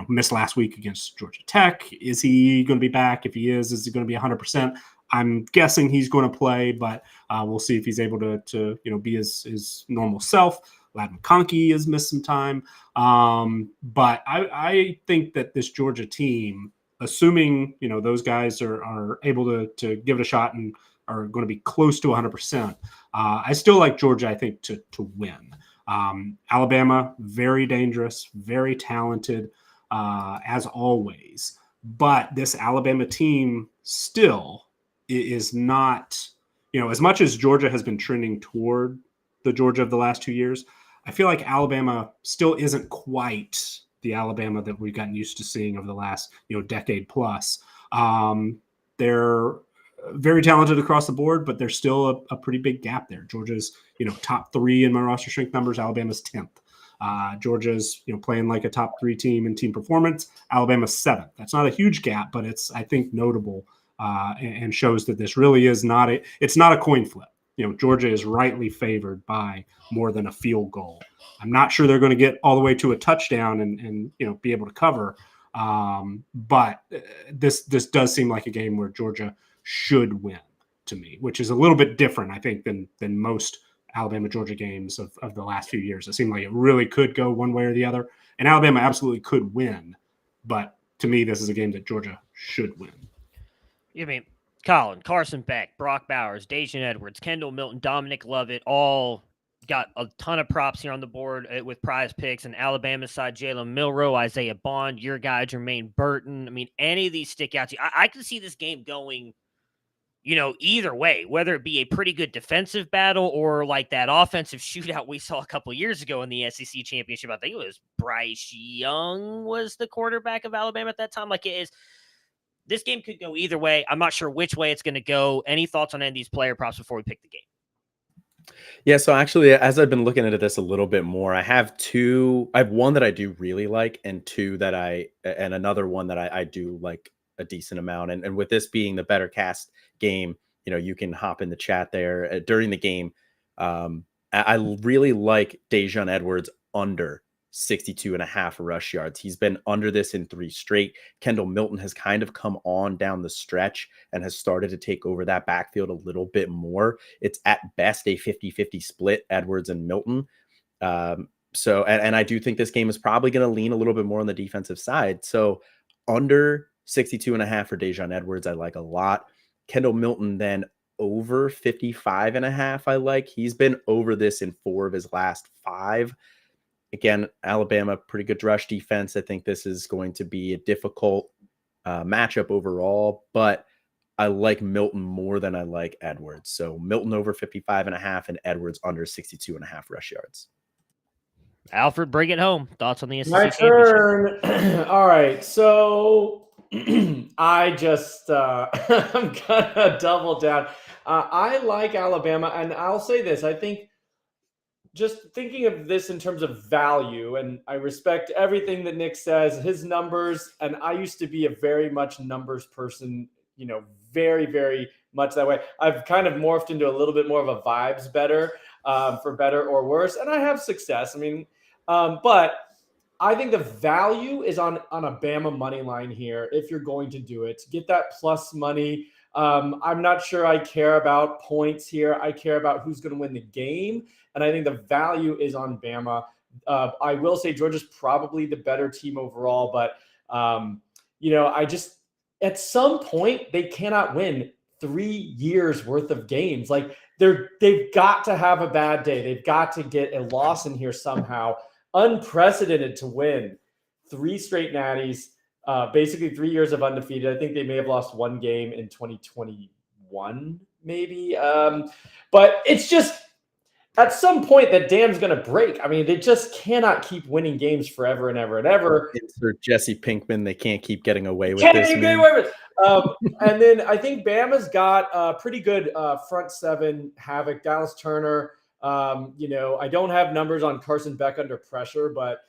missed last week against Georgia Tech. Is he going to be back? If he is he going to be 100%? I'm guessing he's going to play, but we'll see if he's able to be his normal self. Lad McConkey has missed some time. But I think that this Georgia team, assuming those guys are able to give it a shot and are going to be close to 100%, I still like Georgia, I think, to win. Alabama, very dangerous, very talented, as always. But this Alabama team still is not, as much as Georgia has been trending toward the Georgia of the last 2 years, I feel like Alabama still isn't quite the Alabama that we've gotten used to seeing over the last, decade plus. They're very talented across the board, but there's still a pretty big gap there. Georgia's, top 3 in my roster strength numbers. Alabama's 10th. Georgia's, playing like a top 3 team in team performance. Alabama's 7th. That's not a huge gap, but it's, I think, notable and shows that this really is it's not a coin flip. Georgia is rightly favored by more than a field goal. I'm not sure they're going to get all the way to a touchdown and be able to cover. But this does seem like a game where Georgia should win to me, which is a little bit different, I think, than most Alabama-Georgia games of the last few years. It seemed like it really could go one way or the other. And Alabama absolutely could win. But to me, this is a game that Georgia should win. I mean, Colin, Carson Beck, Brock Bowers, Dajan Edwards, Kendall Milton, Dominic Lovett, all got a ton of props here on the board with prize picks. And Alabama side, Jalen Milroe, Isaiah Bond, your guy, Jermaine Burton. I mean, any of these stick out to you. I can see this game going, either way, whether it be a pretty good defensive battle or like that offensive shootout we saw a couple years ago in the SEC championship. I think it was Bryce Young was the quarterback of Alabama at that time. Like, it is. This game could go either way. I'm not sure which way it's going to go. Any thoughts on any of these player props before we pick the game? Yeah, so actually, as I've been looking into this a little bit more, I have one that I do really like, and and another one that I do like a decent amount. And with this being the BettorCast game, you can hop in the chat there during the game. I really like Dajan Edwards under 62.5 rush yards. He's been under this in 3 straight. Kendall Milton has kind of come on down the stretch and has started to take over that backfield a little bit more. It's at best a 50-50 split, Edwards and Milton. So I do think this game is probably going to lean a little bit more on the defensive side. So under 62.5 for Dajan Edwards, I like a lot. Kendall Milton then over 55.5. I like. He's been over this in 4 of his last 5. Again, Alabama, pretty good rush defense. I think this is going to be a difficult matchup overall, but I like Milton more than I like Edwards. So Milton over 55.5 and Edwards under 62.5 rush yards. Alfred, bring it home. Thoughts on the SEC My turn. All right. So I just, I'm going to double down. I like Alabama, and I'll say this. I think, just thinking of this in terms of value, and I respect everything that Nick says, his numbers, and I used to be a very much numbers person, very, very much that way. I've kind of morphed into a little bit more of a vibes better, for better or worse, and I have success. I mean, but I think the value is on a Bama money line here if you're going to do it. Get that plus money. I'm not sure I care about points here. I care about who's going to win the game. And I think the value is on Bama. I will say Georgia's probably the better team overall, but I just, at some point they cannot win 3 years worth of games. Like they've got to have a bad day. They've got to get a loss in here somehow. Unprecedented to win 3 straight natties, basically 3 years of undefeated. I think they may have lost 1 game in 2021, maybe. But it's just, at some point that dam's going to break. I mean, they just cannot keep winning games forever and ever and ever. Insert Jesse Pinkman. They can't keep getting away with this. And then I think Bama's got a pretty good front seven havoc. Dallas Turner. I don't have numbers on Carson Beck under pressure, but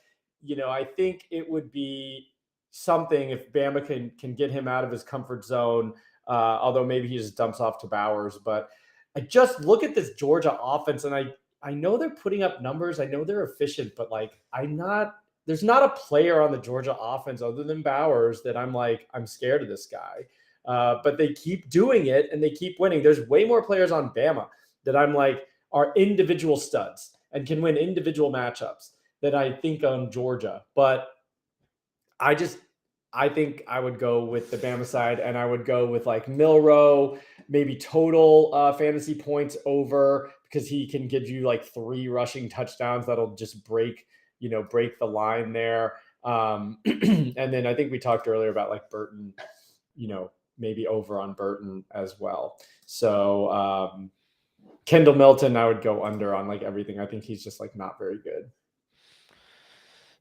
I think it would be something if Bama can get him out of his comfort zone. Although maybe he just dumps off to Bowers, but I just look at this Georgia offense and I know they're putting up numbers. I know they're efficient, but there's not a player on the Georgia offense other than Bowers that I'm scared of this guy. But they keep doing it and they keep winning. There's way more players on Bama that are individual studs and can win individual matchups that I think on Georgia. But I think I would go with the Bama side, and I would go with Milroe, maybe total fantasy points over, because he can give you 3 rushing touchdowns that'll just break the line there. And then I think we talked earlier about Burton, maybe over on Burton as well. So Kendall Milton, I would go under on everything. I think he's just not very good.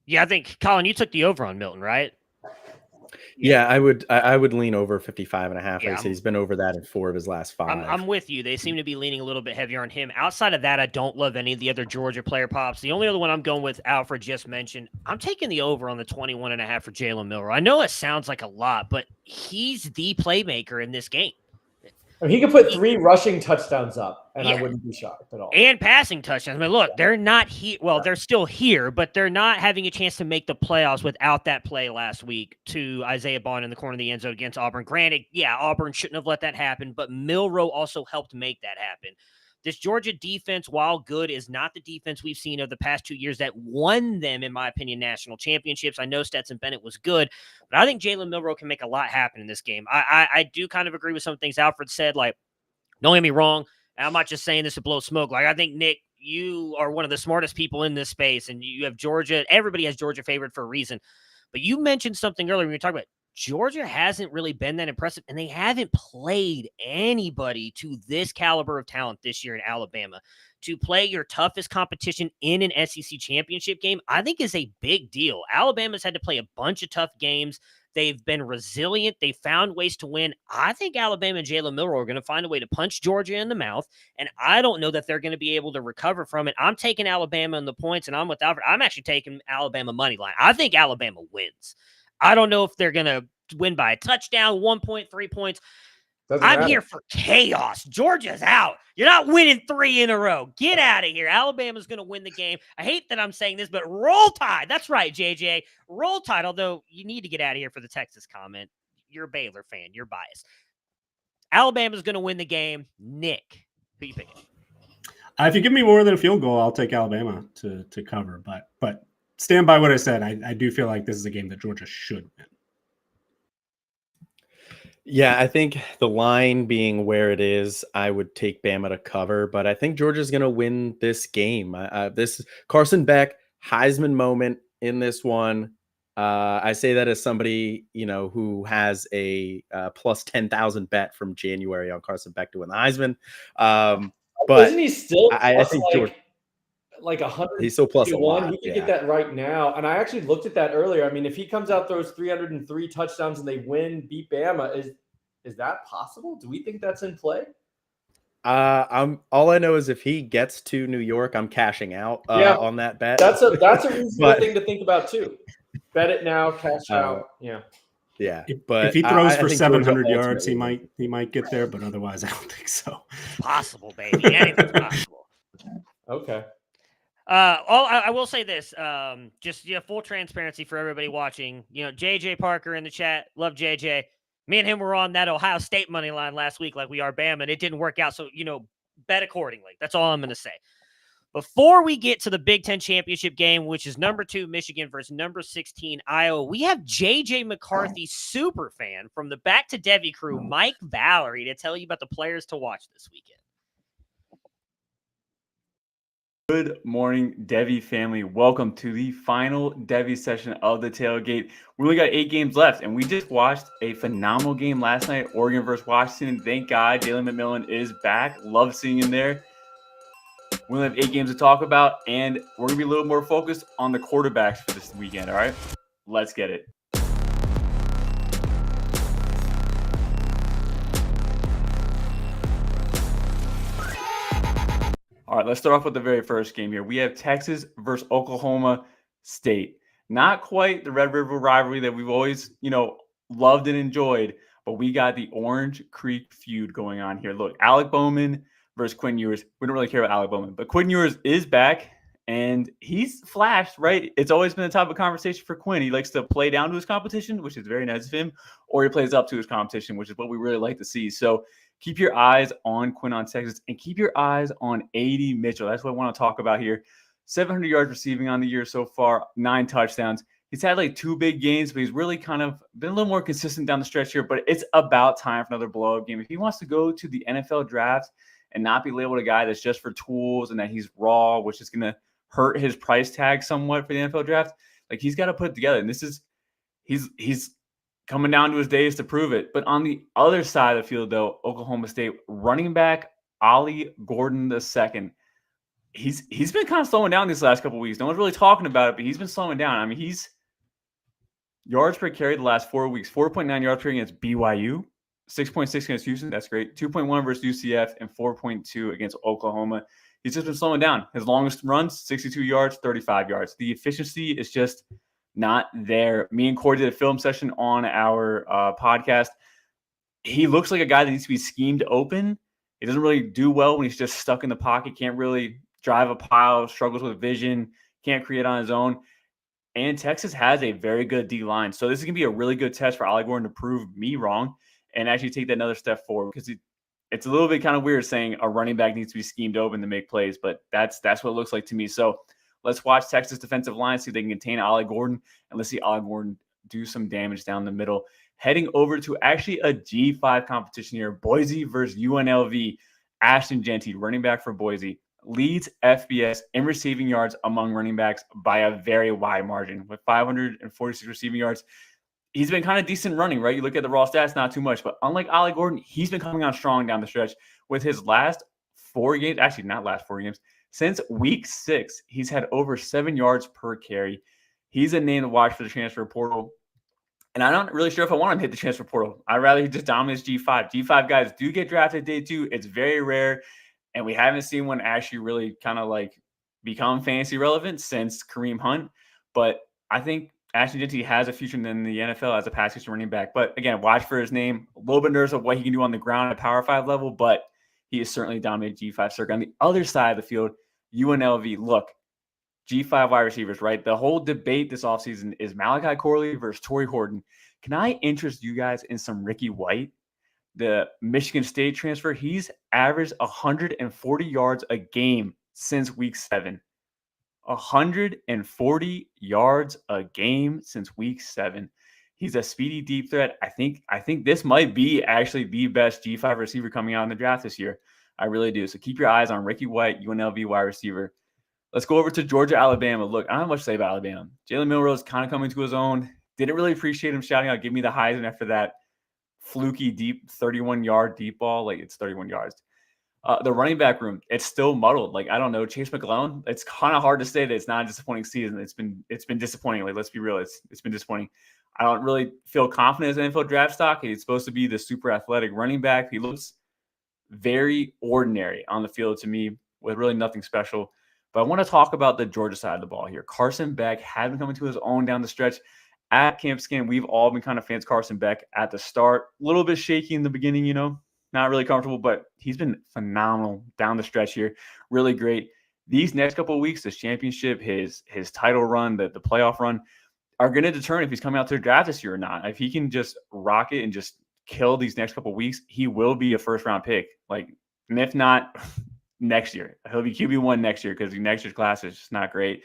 Yeah, I think, Colin, you took the over on Milton, right? Yeah, I would lean over 55.5. Yeah, he's been over that in 4 of his last 5. I'm with you. They seem to be leaning a little bit heavier on him. Outside of that, I don't love any of the other Georgia player pops. The only other one I'm going with, Alfred just mentioned, I'm taking the over on the 21.5 for Jalen Milroe. I know it sounds like a lot, but he's the playmaker in this game. He could put 3 rushing touchdowns up, and I wouldn't be shocked at all. And passing touchdowns. I mean, look, they're not here. Well, they're still here, but they're not having a chance to make the playoffs without that play last week to Isaiah Bond in the corner of the end zone against Auburn. Granted, Auburn shouldn't have let that happen, but Milroe also helped make that happen. This Georgia defense, while good, is not the defense we've seen over the past 2 years that won them, in my opinion, national championships. I know Stetson Bennett was good, but I think Jalen Milroe can make a lot happen in this game. I do kind of agree with some things Alfred said. Don't get me wrong, I'm not just saying this to blow smoke. I think, Nick, you are one of the smartest people in this space, and you have Georgia. Everybody has Georgia favored for a reason. But you mentioned something earlier when you were talking about Georgia hasn't really been that impressive, and they haven't played anybody to this caliber of talent this year in Alabama. To play your toughest competition in an SEC championship game, I think is a big deal. Alabama's had to play a bunch of tough games. They've been resilient. They found ways to win. I think Alabama and Jalen Milroe are going to find a way to punch Georgia in the mouth, and I don't know that they're going to be able to recover from it. I'm taking Alabama in the points, and I'm with Alfred. I'm actually taking Alabama money line. I think Alabama wins. I don't know if they're going to win by a touchdown, 1 point, 3 points. I'm here for chaos. Georgia's out. You're not winning 3 in a row. Get out of here. Alabama's going to win the game. I hate that I'm saying this, but roll Tide. That's right, JJ. Roll Tide, although you need to get out of here for the Texas comment. You're a Baylor fan. You're biased. Alabama's going to win the game. Nick, who you picking? If you give me more than a field goal, I'll take Alabama to cover. But stand by what I said. I do feel like this is a game that Georgia should win. Yeah, I think the line being where it is, I would take Bama to cover, but I think Georgia's going to win this game. This Carson Beck Heisman moment in this one. I say that as somebody, who has a plus 10,000 bet from January on Carson Beck to win the Heisman. But isn't he still? I think Georgia, 100. He's still plus a lot. He can get that right now. And I actually looked at that earlier. I mean, if he comes out, throws 303 touchdowns and they beat Bama, is that possible? Do we think that's in play? All I know is if he gets to New York, I'm cashing out on that bet. That's a reasonable thing to think about too. Bet it now, cash out. Yeah. Yeah. But if he throws for 700 yards, he might get there, but otherwise I don't think so. Possible, baby. Anything's possible. Okay. I will say this, just full transparency for everybody watching. JJ Parker in the chat, love JJ. Me and him were on that Ohio State money line last week like we are Bama, and it didn't work out. So, bet accordingly. That's all I'm going to say. Before we get to the Big Ten championship game, which is number 2 Michigan versus number 16 Iowa, we have JJ McCarthy, super fan from the Back to Devy crew, Mike Valerie, to tell you about the players to watch this weekend. Good morning, Devy family. Welcome to the final Devy session of the Tailgate. We only got 8 games left, and we just watched a phenomenal game last night, Oregon versus Washington. Thank God Jalen McMillan is back. Love seeing him there. We only have 8 games to talk about, and we're going to be a little more focused on the quarterbacks for this weekend, all right? Let's get it. All right, let's start off with the very first game here. We have Texas versus Oklahoma State. Not quite the Red River rivalry that we've always, loved and enjoyed, but we got the Orange Creek feud going on here. Look, Alec Bowman versus Quinn Ewers. We don't really care about Alec Bowman, but Quinn Ewers is back, and he's flashed, right? It's always been a topic of conversation for Quinn. He likes to play down to his competition, which is very nice of him, or he plays up to his competition, which is what we really like to see. So keep your eyes on Quinn on Texas, and keep your eyes on A.D. Mitchell. That's what I want to talk about here. 700 yards receiving on the year so far, 9 touchdowns. He's had like 2 big games, but he's really kind of been a little more consistent down the stretch here. But it's about time for another blow-up game. If he wants to go to the NFL draft and not be labeled a guy that's just for tools and that he's raw, which is going to hurt his price tag somewhat for the NFL draft, like he's got to put it together. And this is he's coming down to his days to prove it. But on the other side of the field, though, Oklahoma State running back Ollie Gordon II, he's been kind of slowing down these last couple of weeks. No one's really talking about it, but he's been slowing down. I mean, he's yards per carry the last 4 weeks, 4.9 yards per carry against BYU, 6.6 against Houston. That's great. 2.1 versus UCF and 4.2 against Oklahoma. He's just been slowing down. His longest runs, 62 yards, 35 yards. The efficiency is just not there. Me and Corey did a film session on our podcast. He looks like a guy that needs to be schemed open. He doesn't really do well when he's just stuck in the pocket, can't really drive a pile, struggles with vision, can't create on his own. And Texas has a very good D-line. So this is going to be a really good test for Ollie Gordon to prove me wrong and actually take that another step forward, because it's a little bit kind of weird saying a running back needs to be schemed open to make plays, but that's what it looks like to me. So let's watch Texas defensive line, see if they can contain Ollie Gordon, and let's see Ollie Gordon do some damage down the middle. Heading over to actually a G5 competition here, Boise versus UNLV. Ashton Jeanty, running back for Boise, leads FBS in receiving yards among running backs by a very wide margin with 546 receiving yards. He's been kind of decent running, right? You look at the raw stats, not too much. But unlike Ollie Gordon, he's been coming on strong down the stretch with his last 4 games. Actually, not last 4 games. Since week 6, he's had over 7 yards per carry. He's a name to watch for the transfer portal. And I'm not really sure if I want him to hit the transfer portal. I'd rather he just dominates G5. G5 guys do get drafted day 2. It's very rare. And we haven't seen one actually really kind of like become fantasy relevant since Kareem Hunt. But I think Ashton Jeanty has a future in the NFL as a pass catching running back. But again, watch for his name. A little bit nervous of what he can do on the ground at Power 5 level, but he is certainly dominated G5 circuit. On the other side of the field, UNLV, look, G5 wide receivers, right? The whole debate this offseason is Malachi Corley versus Torrey Horton. Can I interest you guys in some Ricky White, the Michigan State transfer? He's averaged 140 yards a game since week 7. 140 yards a game since week 7. He's a speedy deep threat. I think this might be actually the best G5 receiver coming out in the draft this year. I really do. So keep your eyes on Ricky White, UNLV wide receiver. Let's go over to Georgia, Alabama. Look, I don't have much to say about Alabama. Jalen Milroe kind of coming to his own. Didn't really appreciate him shouting out, "Give me the Heisman," after that fluky deep 31-yard deep ball. Like, it's 31 yards. The running back room, it's still muddled. Like, I don't know, Chase McClellan. It's kind of hard to say that it's not a disappointing season. It's been disappointing. Like, let's be real. It's been disappointing. I don't really feel confident as an NFL draft stock. He's supposed to be the super athletic running back. He looks very ordinary on the field to me with really nothing special. But I want to talk about the Georgia side of the ball here. Carson Beck has been coming to his own down the stretch. At Camp Skin, we've all been kind of fans of Carson Beck at the start. A little bit shaky in the beginning, not really comfortable, but he's been phenomenal down the stretch here. Really great. These next couple of weeks, this championship, his title run, the playoff run, are going to determine if he's coming out to the draft this year or not. If he can just rock it and just kill these next couple of weeks, he will be a first-round pick. Like, and if not, next year. He'll be QB1 next year because next year's class is just not great.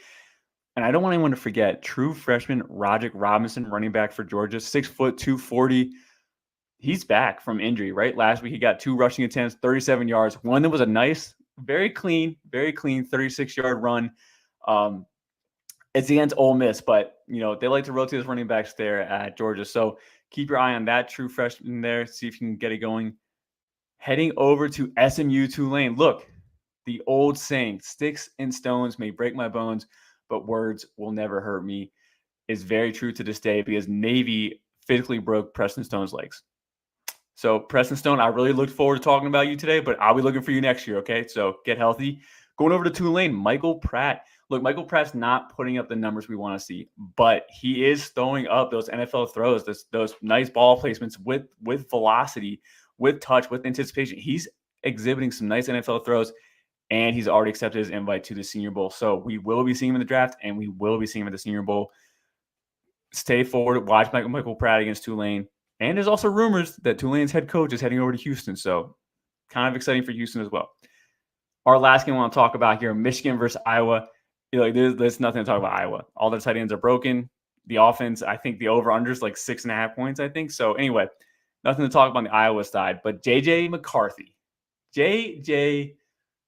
And I don't want anyone to forget, true freshman Roderick Robinson, running back for Georgia, 6 foot, 240. He's back from injury, right? Last week he got 2 rushing attempts, 37 yards. One that was a nice, very clean 36-yard run. It's against Ole Miss, but they like to rotate those running backs there at Georgia. So keep your eye on that true freshman there. See if you can get it going. Heading over to SMU-Tulane. Look, the old saying, sticks and stones may break my bones, but words will never hurt me, is very true to this day because Navy physically broke Preston Stone's legs. So Preston Stone, I really looked forward to talking about you today, but I'll be looking for you next year, okay? So get healthy. Going over to Tulane, Michael Pratt. Look, Michael Pratt's not putting up the numbers we want to see, but he is throwing up those NFL throws, those nice ball placements with velocity, with touch, with anticipation. He's exhibiting some nice NFL throws, and he's already accepted his invite to the Senior Bowl. So we will be seeing him in the draft, and we will be seeing him at the Senior Bowl. Stay forward. Watch Michael Pratt against Tulane. And there's also rumors that Tulane's head coach is heading over to Houston. So kind of exciting for Houston as well. Our last game I want to talk about here, Michigan versus Iowa. There's nothing to talk about Iowa. All their tight ends are broken. The offense, I think the over-under is like 6.5 points, I think. So anyway, nothing to talk about on the Iowa side. But J.J. McCarthy. J.J.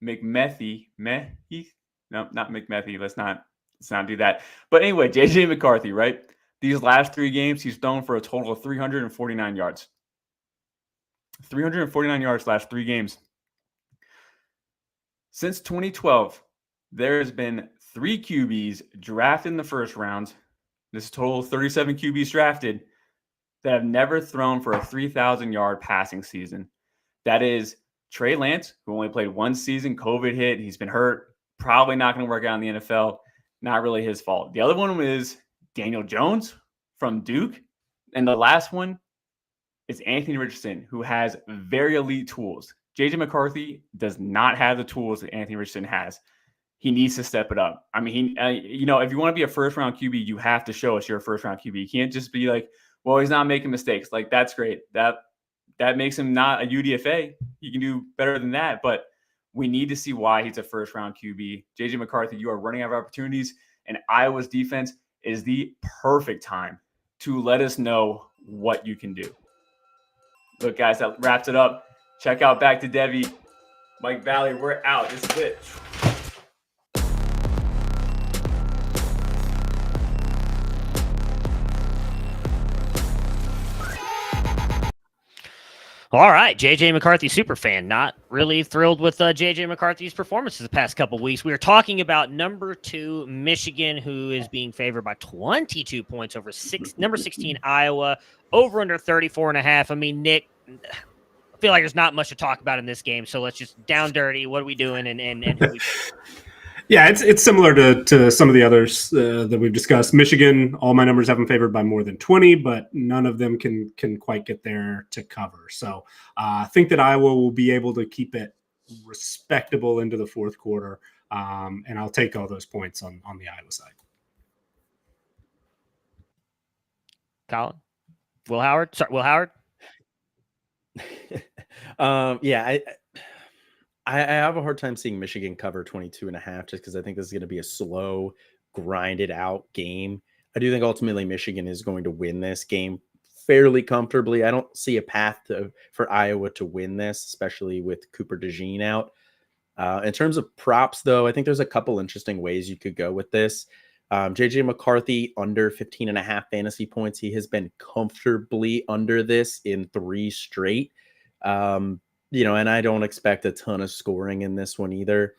McMethy. No, not McMethy. Let's not do that. But anyway, J.J. McCarthy, right? These last 3 games, he's thrown for a total of 349 yards. 349 yards last 3 games. Since 2012, there has been 3 QBs drafted in the first round. This is a total of 37 QBs drafted that have never thrown for a 3,000-yard passing season. That is Trey Lance, who only played 1 season. COVID hit. He's been hurt. Probably not going to work out in the NFL. Not really his fault. The other one is Daniel Jones from Duke. And the last one is Anthony Richardson, who has very elite tools. J.J. McCarthy does not have the tools that Anthony Richardson has. He needs to step it up. I mean, if you want to be a first-round QB, you have to show us you're a first-round QB. You can't just be like, well, he's not making mistakes. Like, that's great. That makes him not a UDFA. He can do better than that, but we need to see why he's a first-round QB. J.J. McCarthy, you are running out of opportunities, and Iowa's defense is the perfect time to let us know what you can do. Look, guys, that wraps it up. Check out Back to Devy. Mike Valley, we're out. This is it. All right, J.J. McCarthy superfan. Not really thrilled with J.J. McCarthy's performances the past couple weeks. We are talking about number 2 Michigan, who is being favored by 22 points over number 16 Iowa, over under 34.5. I mean, Nick, I feel like there's not much to talk about in this game, so let's just down dirty. What are we doing and who we? Yeah, it's similar to some of the others that we've discussed. Michigan, all my numbers have them favored by more than 20, but none of them can quite get there to cover. So I think that Iowa will be able to keep it respectable into the fourth quarter, and I'll take all those points on the Iowa side. Colin? Will Howard? Sorry, Will Howard? Yeah, I have a hard time seeing Michigan cover 22.5 just because I think this is going to be a slow, grinded out game. I do think ultimately Michigan is going to win this game fairly comfortably. I don't see a path for Iowa to win this, especially with Cooper DeJean out. In terms of props, though, I think there's a couple interesting ways you could go with this. J.J. McCarthy under 15.5 fantasy points. He has been comfortably under this in 3 straight. And I don't expect a ton of scoring in this one either.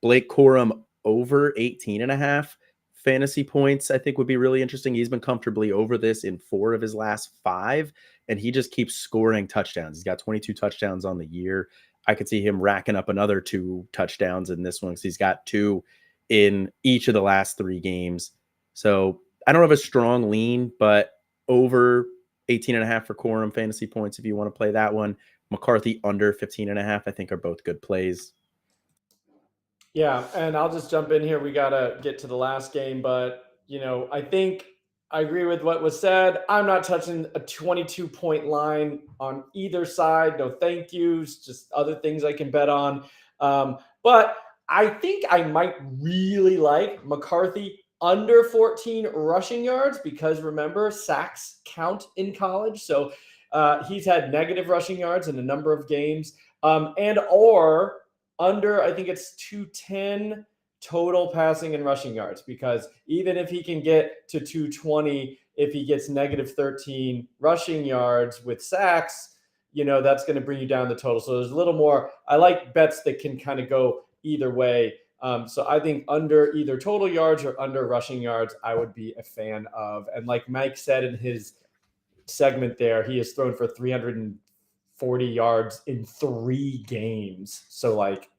Blake Corum over 18.5 fantasy points, I think would be really interesting. He's been comfortably over this in 4 of his last 5, and he just keeps scoring touchdowns. He's got 22 touchdowns on the year. I could see him racking up another 2 touchdowns in this one because he's got 2 in each of the last 3 games. So I don't have a strong lean, but over 18.5 for Corum fantasy points if you want to play that one. McCarthy under 15.5, I think are both good plays. Yeah, and I'll just jump in here. We got to get to the last game, but, I think I agree with what was said. I'm not touching a 22-point line on either side. No thank yous, just other things I can bet on. But I think I might really like McCarthy under 14 rushing yards because remember, sacks count in college. So he's had negative rushing yards in a number of games or under, I think it's 210 total passing and rushing yards, because even if he can get to 220, if he gets negative 13 rushing yards with sacks, that's going to bring you down the total. So there's a little more. I like bets that can kind of go either way. So I think under either total yards or under rushing yards, I would be a fan of. And like Mike said in his segment there, he has thrown for 340 yards in 3 games. So like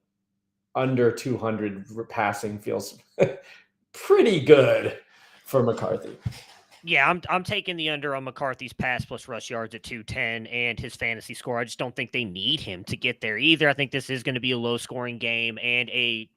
under 200 passing feels pretty good for McCarthy. Yeah, I'm taking the under on McCarthy's pass plus rush yards at 210 and his fantasy score. I just don't think they need him to get there either. I think this is going to be a low-scoring game and a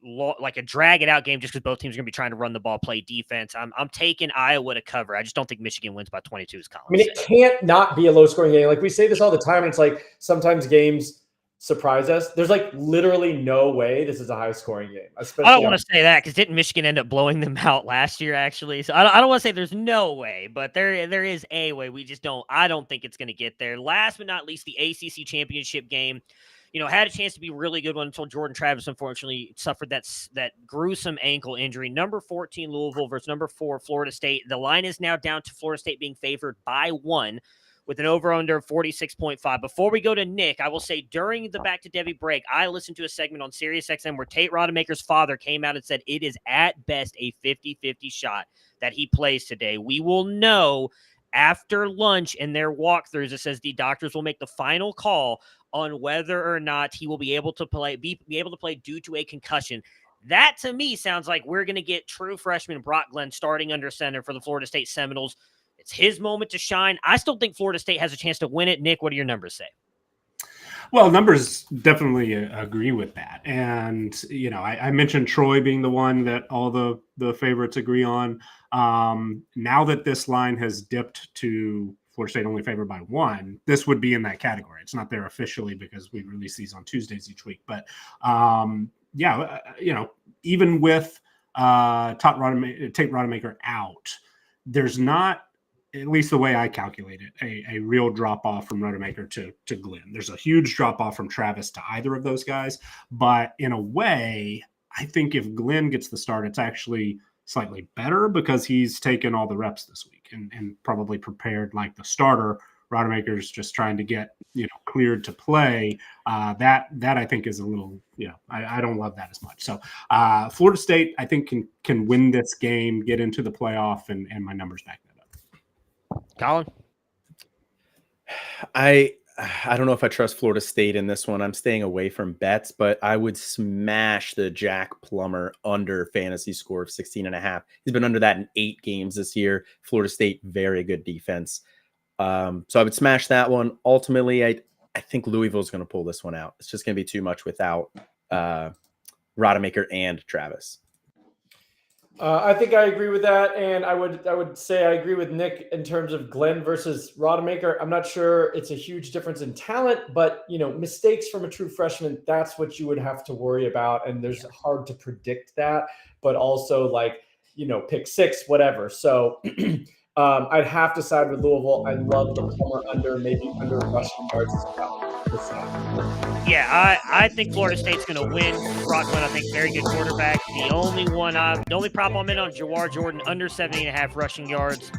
drag-it-out game just because both teams are going to be trying to run the ball, play defense. I'm taking Iowa to cover. I just don't think Michigan wins by 22, as Colin said. It can't not be a low-scoring game. Like we say this all the time, and it's like sometimes games surprise us. There's like literally no way this is a high-scoring game. I don't want to say that because didn't Michigan end up blowing them out last year, actually? So I don't want to say there's no way, but there is a way. We just don't. I don't think it's going to get there. Last but not least, the ACC championship game. Had a chance to be a really good one until Jordan Travis unfortunately suffered that gruesome ankle injury. Number 14 Louisville versus number 4 Florida State. The line is now down to Florida State being favored by 1. With an over-under of 46.5. Before we go to Nick, I will say during the Back to Devy break, I listened to a segment on SiriusXM where Tate Rodemaker's father came out and said it is at best a 50-50 shot that he plays today. We will know after lunch in their walkthroughs. It says the doctors will make the final call on whether or not he will be able to play due to a concussion. That, to me, sounds like we're going to get true freshman Brock Glenn starting under center for the Florida State Seminoles. It's his moment to shine. I still think Florida State has a chance to win it. Nick, what do your numbers say? Well, numbers definitely agree with that. And, I mentioned Troy being the one that all the favorites agree on. Now that this line has dipped to Florida State only favored by 1, this would be in that category. It's not there officially because we release these on Tuesdays each week. But, even with Tate Rodemaker out, there's not, at least the way I calculate it, a real drop-off from Rodemaker to Glenn. There's a huge drop-off from Travis to either of those guys. But in a way, I think if Glenn gets the start, it's actually slightly better because he's taken all the reps this week and probably prepared like the starter. Rodemaker's just trying to get, cleared to play. That I think is a little, I don't love that as much. So Florida State, I think, can win this game, get into the playoff, and my numbers back that up. Colin? I don't know if I trust Florida State in this one. I'm staying away from bets, but I would smash the Jack Plummer under fantasy score of 16.5. He's been under that in 8 games this year. Florida State, very good defense. So I would smash that one. Ultimately, I think Louisville's going to pull this one out. It's just going to be too much without Rodemaker and Travis. I think I agree with that, and I would say I agree with Nick in terms of Glenn versus Rodemaker. I'm not sure it's a huge difference in talent, but mistakes from a true freshman, that's what you would have to worry about, and there's hard to predict that, but also pick 6, whatever. So I'd have to side with Louisville. I love the Plummer under, maybe under rushing yards as well. Yeah, I think Florida State's going to win. Brock Glenn, I think, very good quarterback. The only problem I'm in on Jawar Jordan, under 70.5 rushing yards.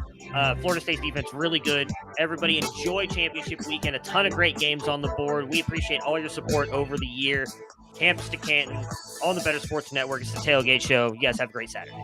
Florida State's defense, really good. Everybody enjoy championship weekend. A ton of great games on the board. We appreciate all your support over the year. Campus to Canton on the Better Sports Network. It's the Tailgate Show. You guys have a great Saturday.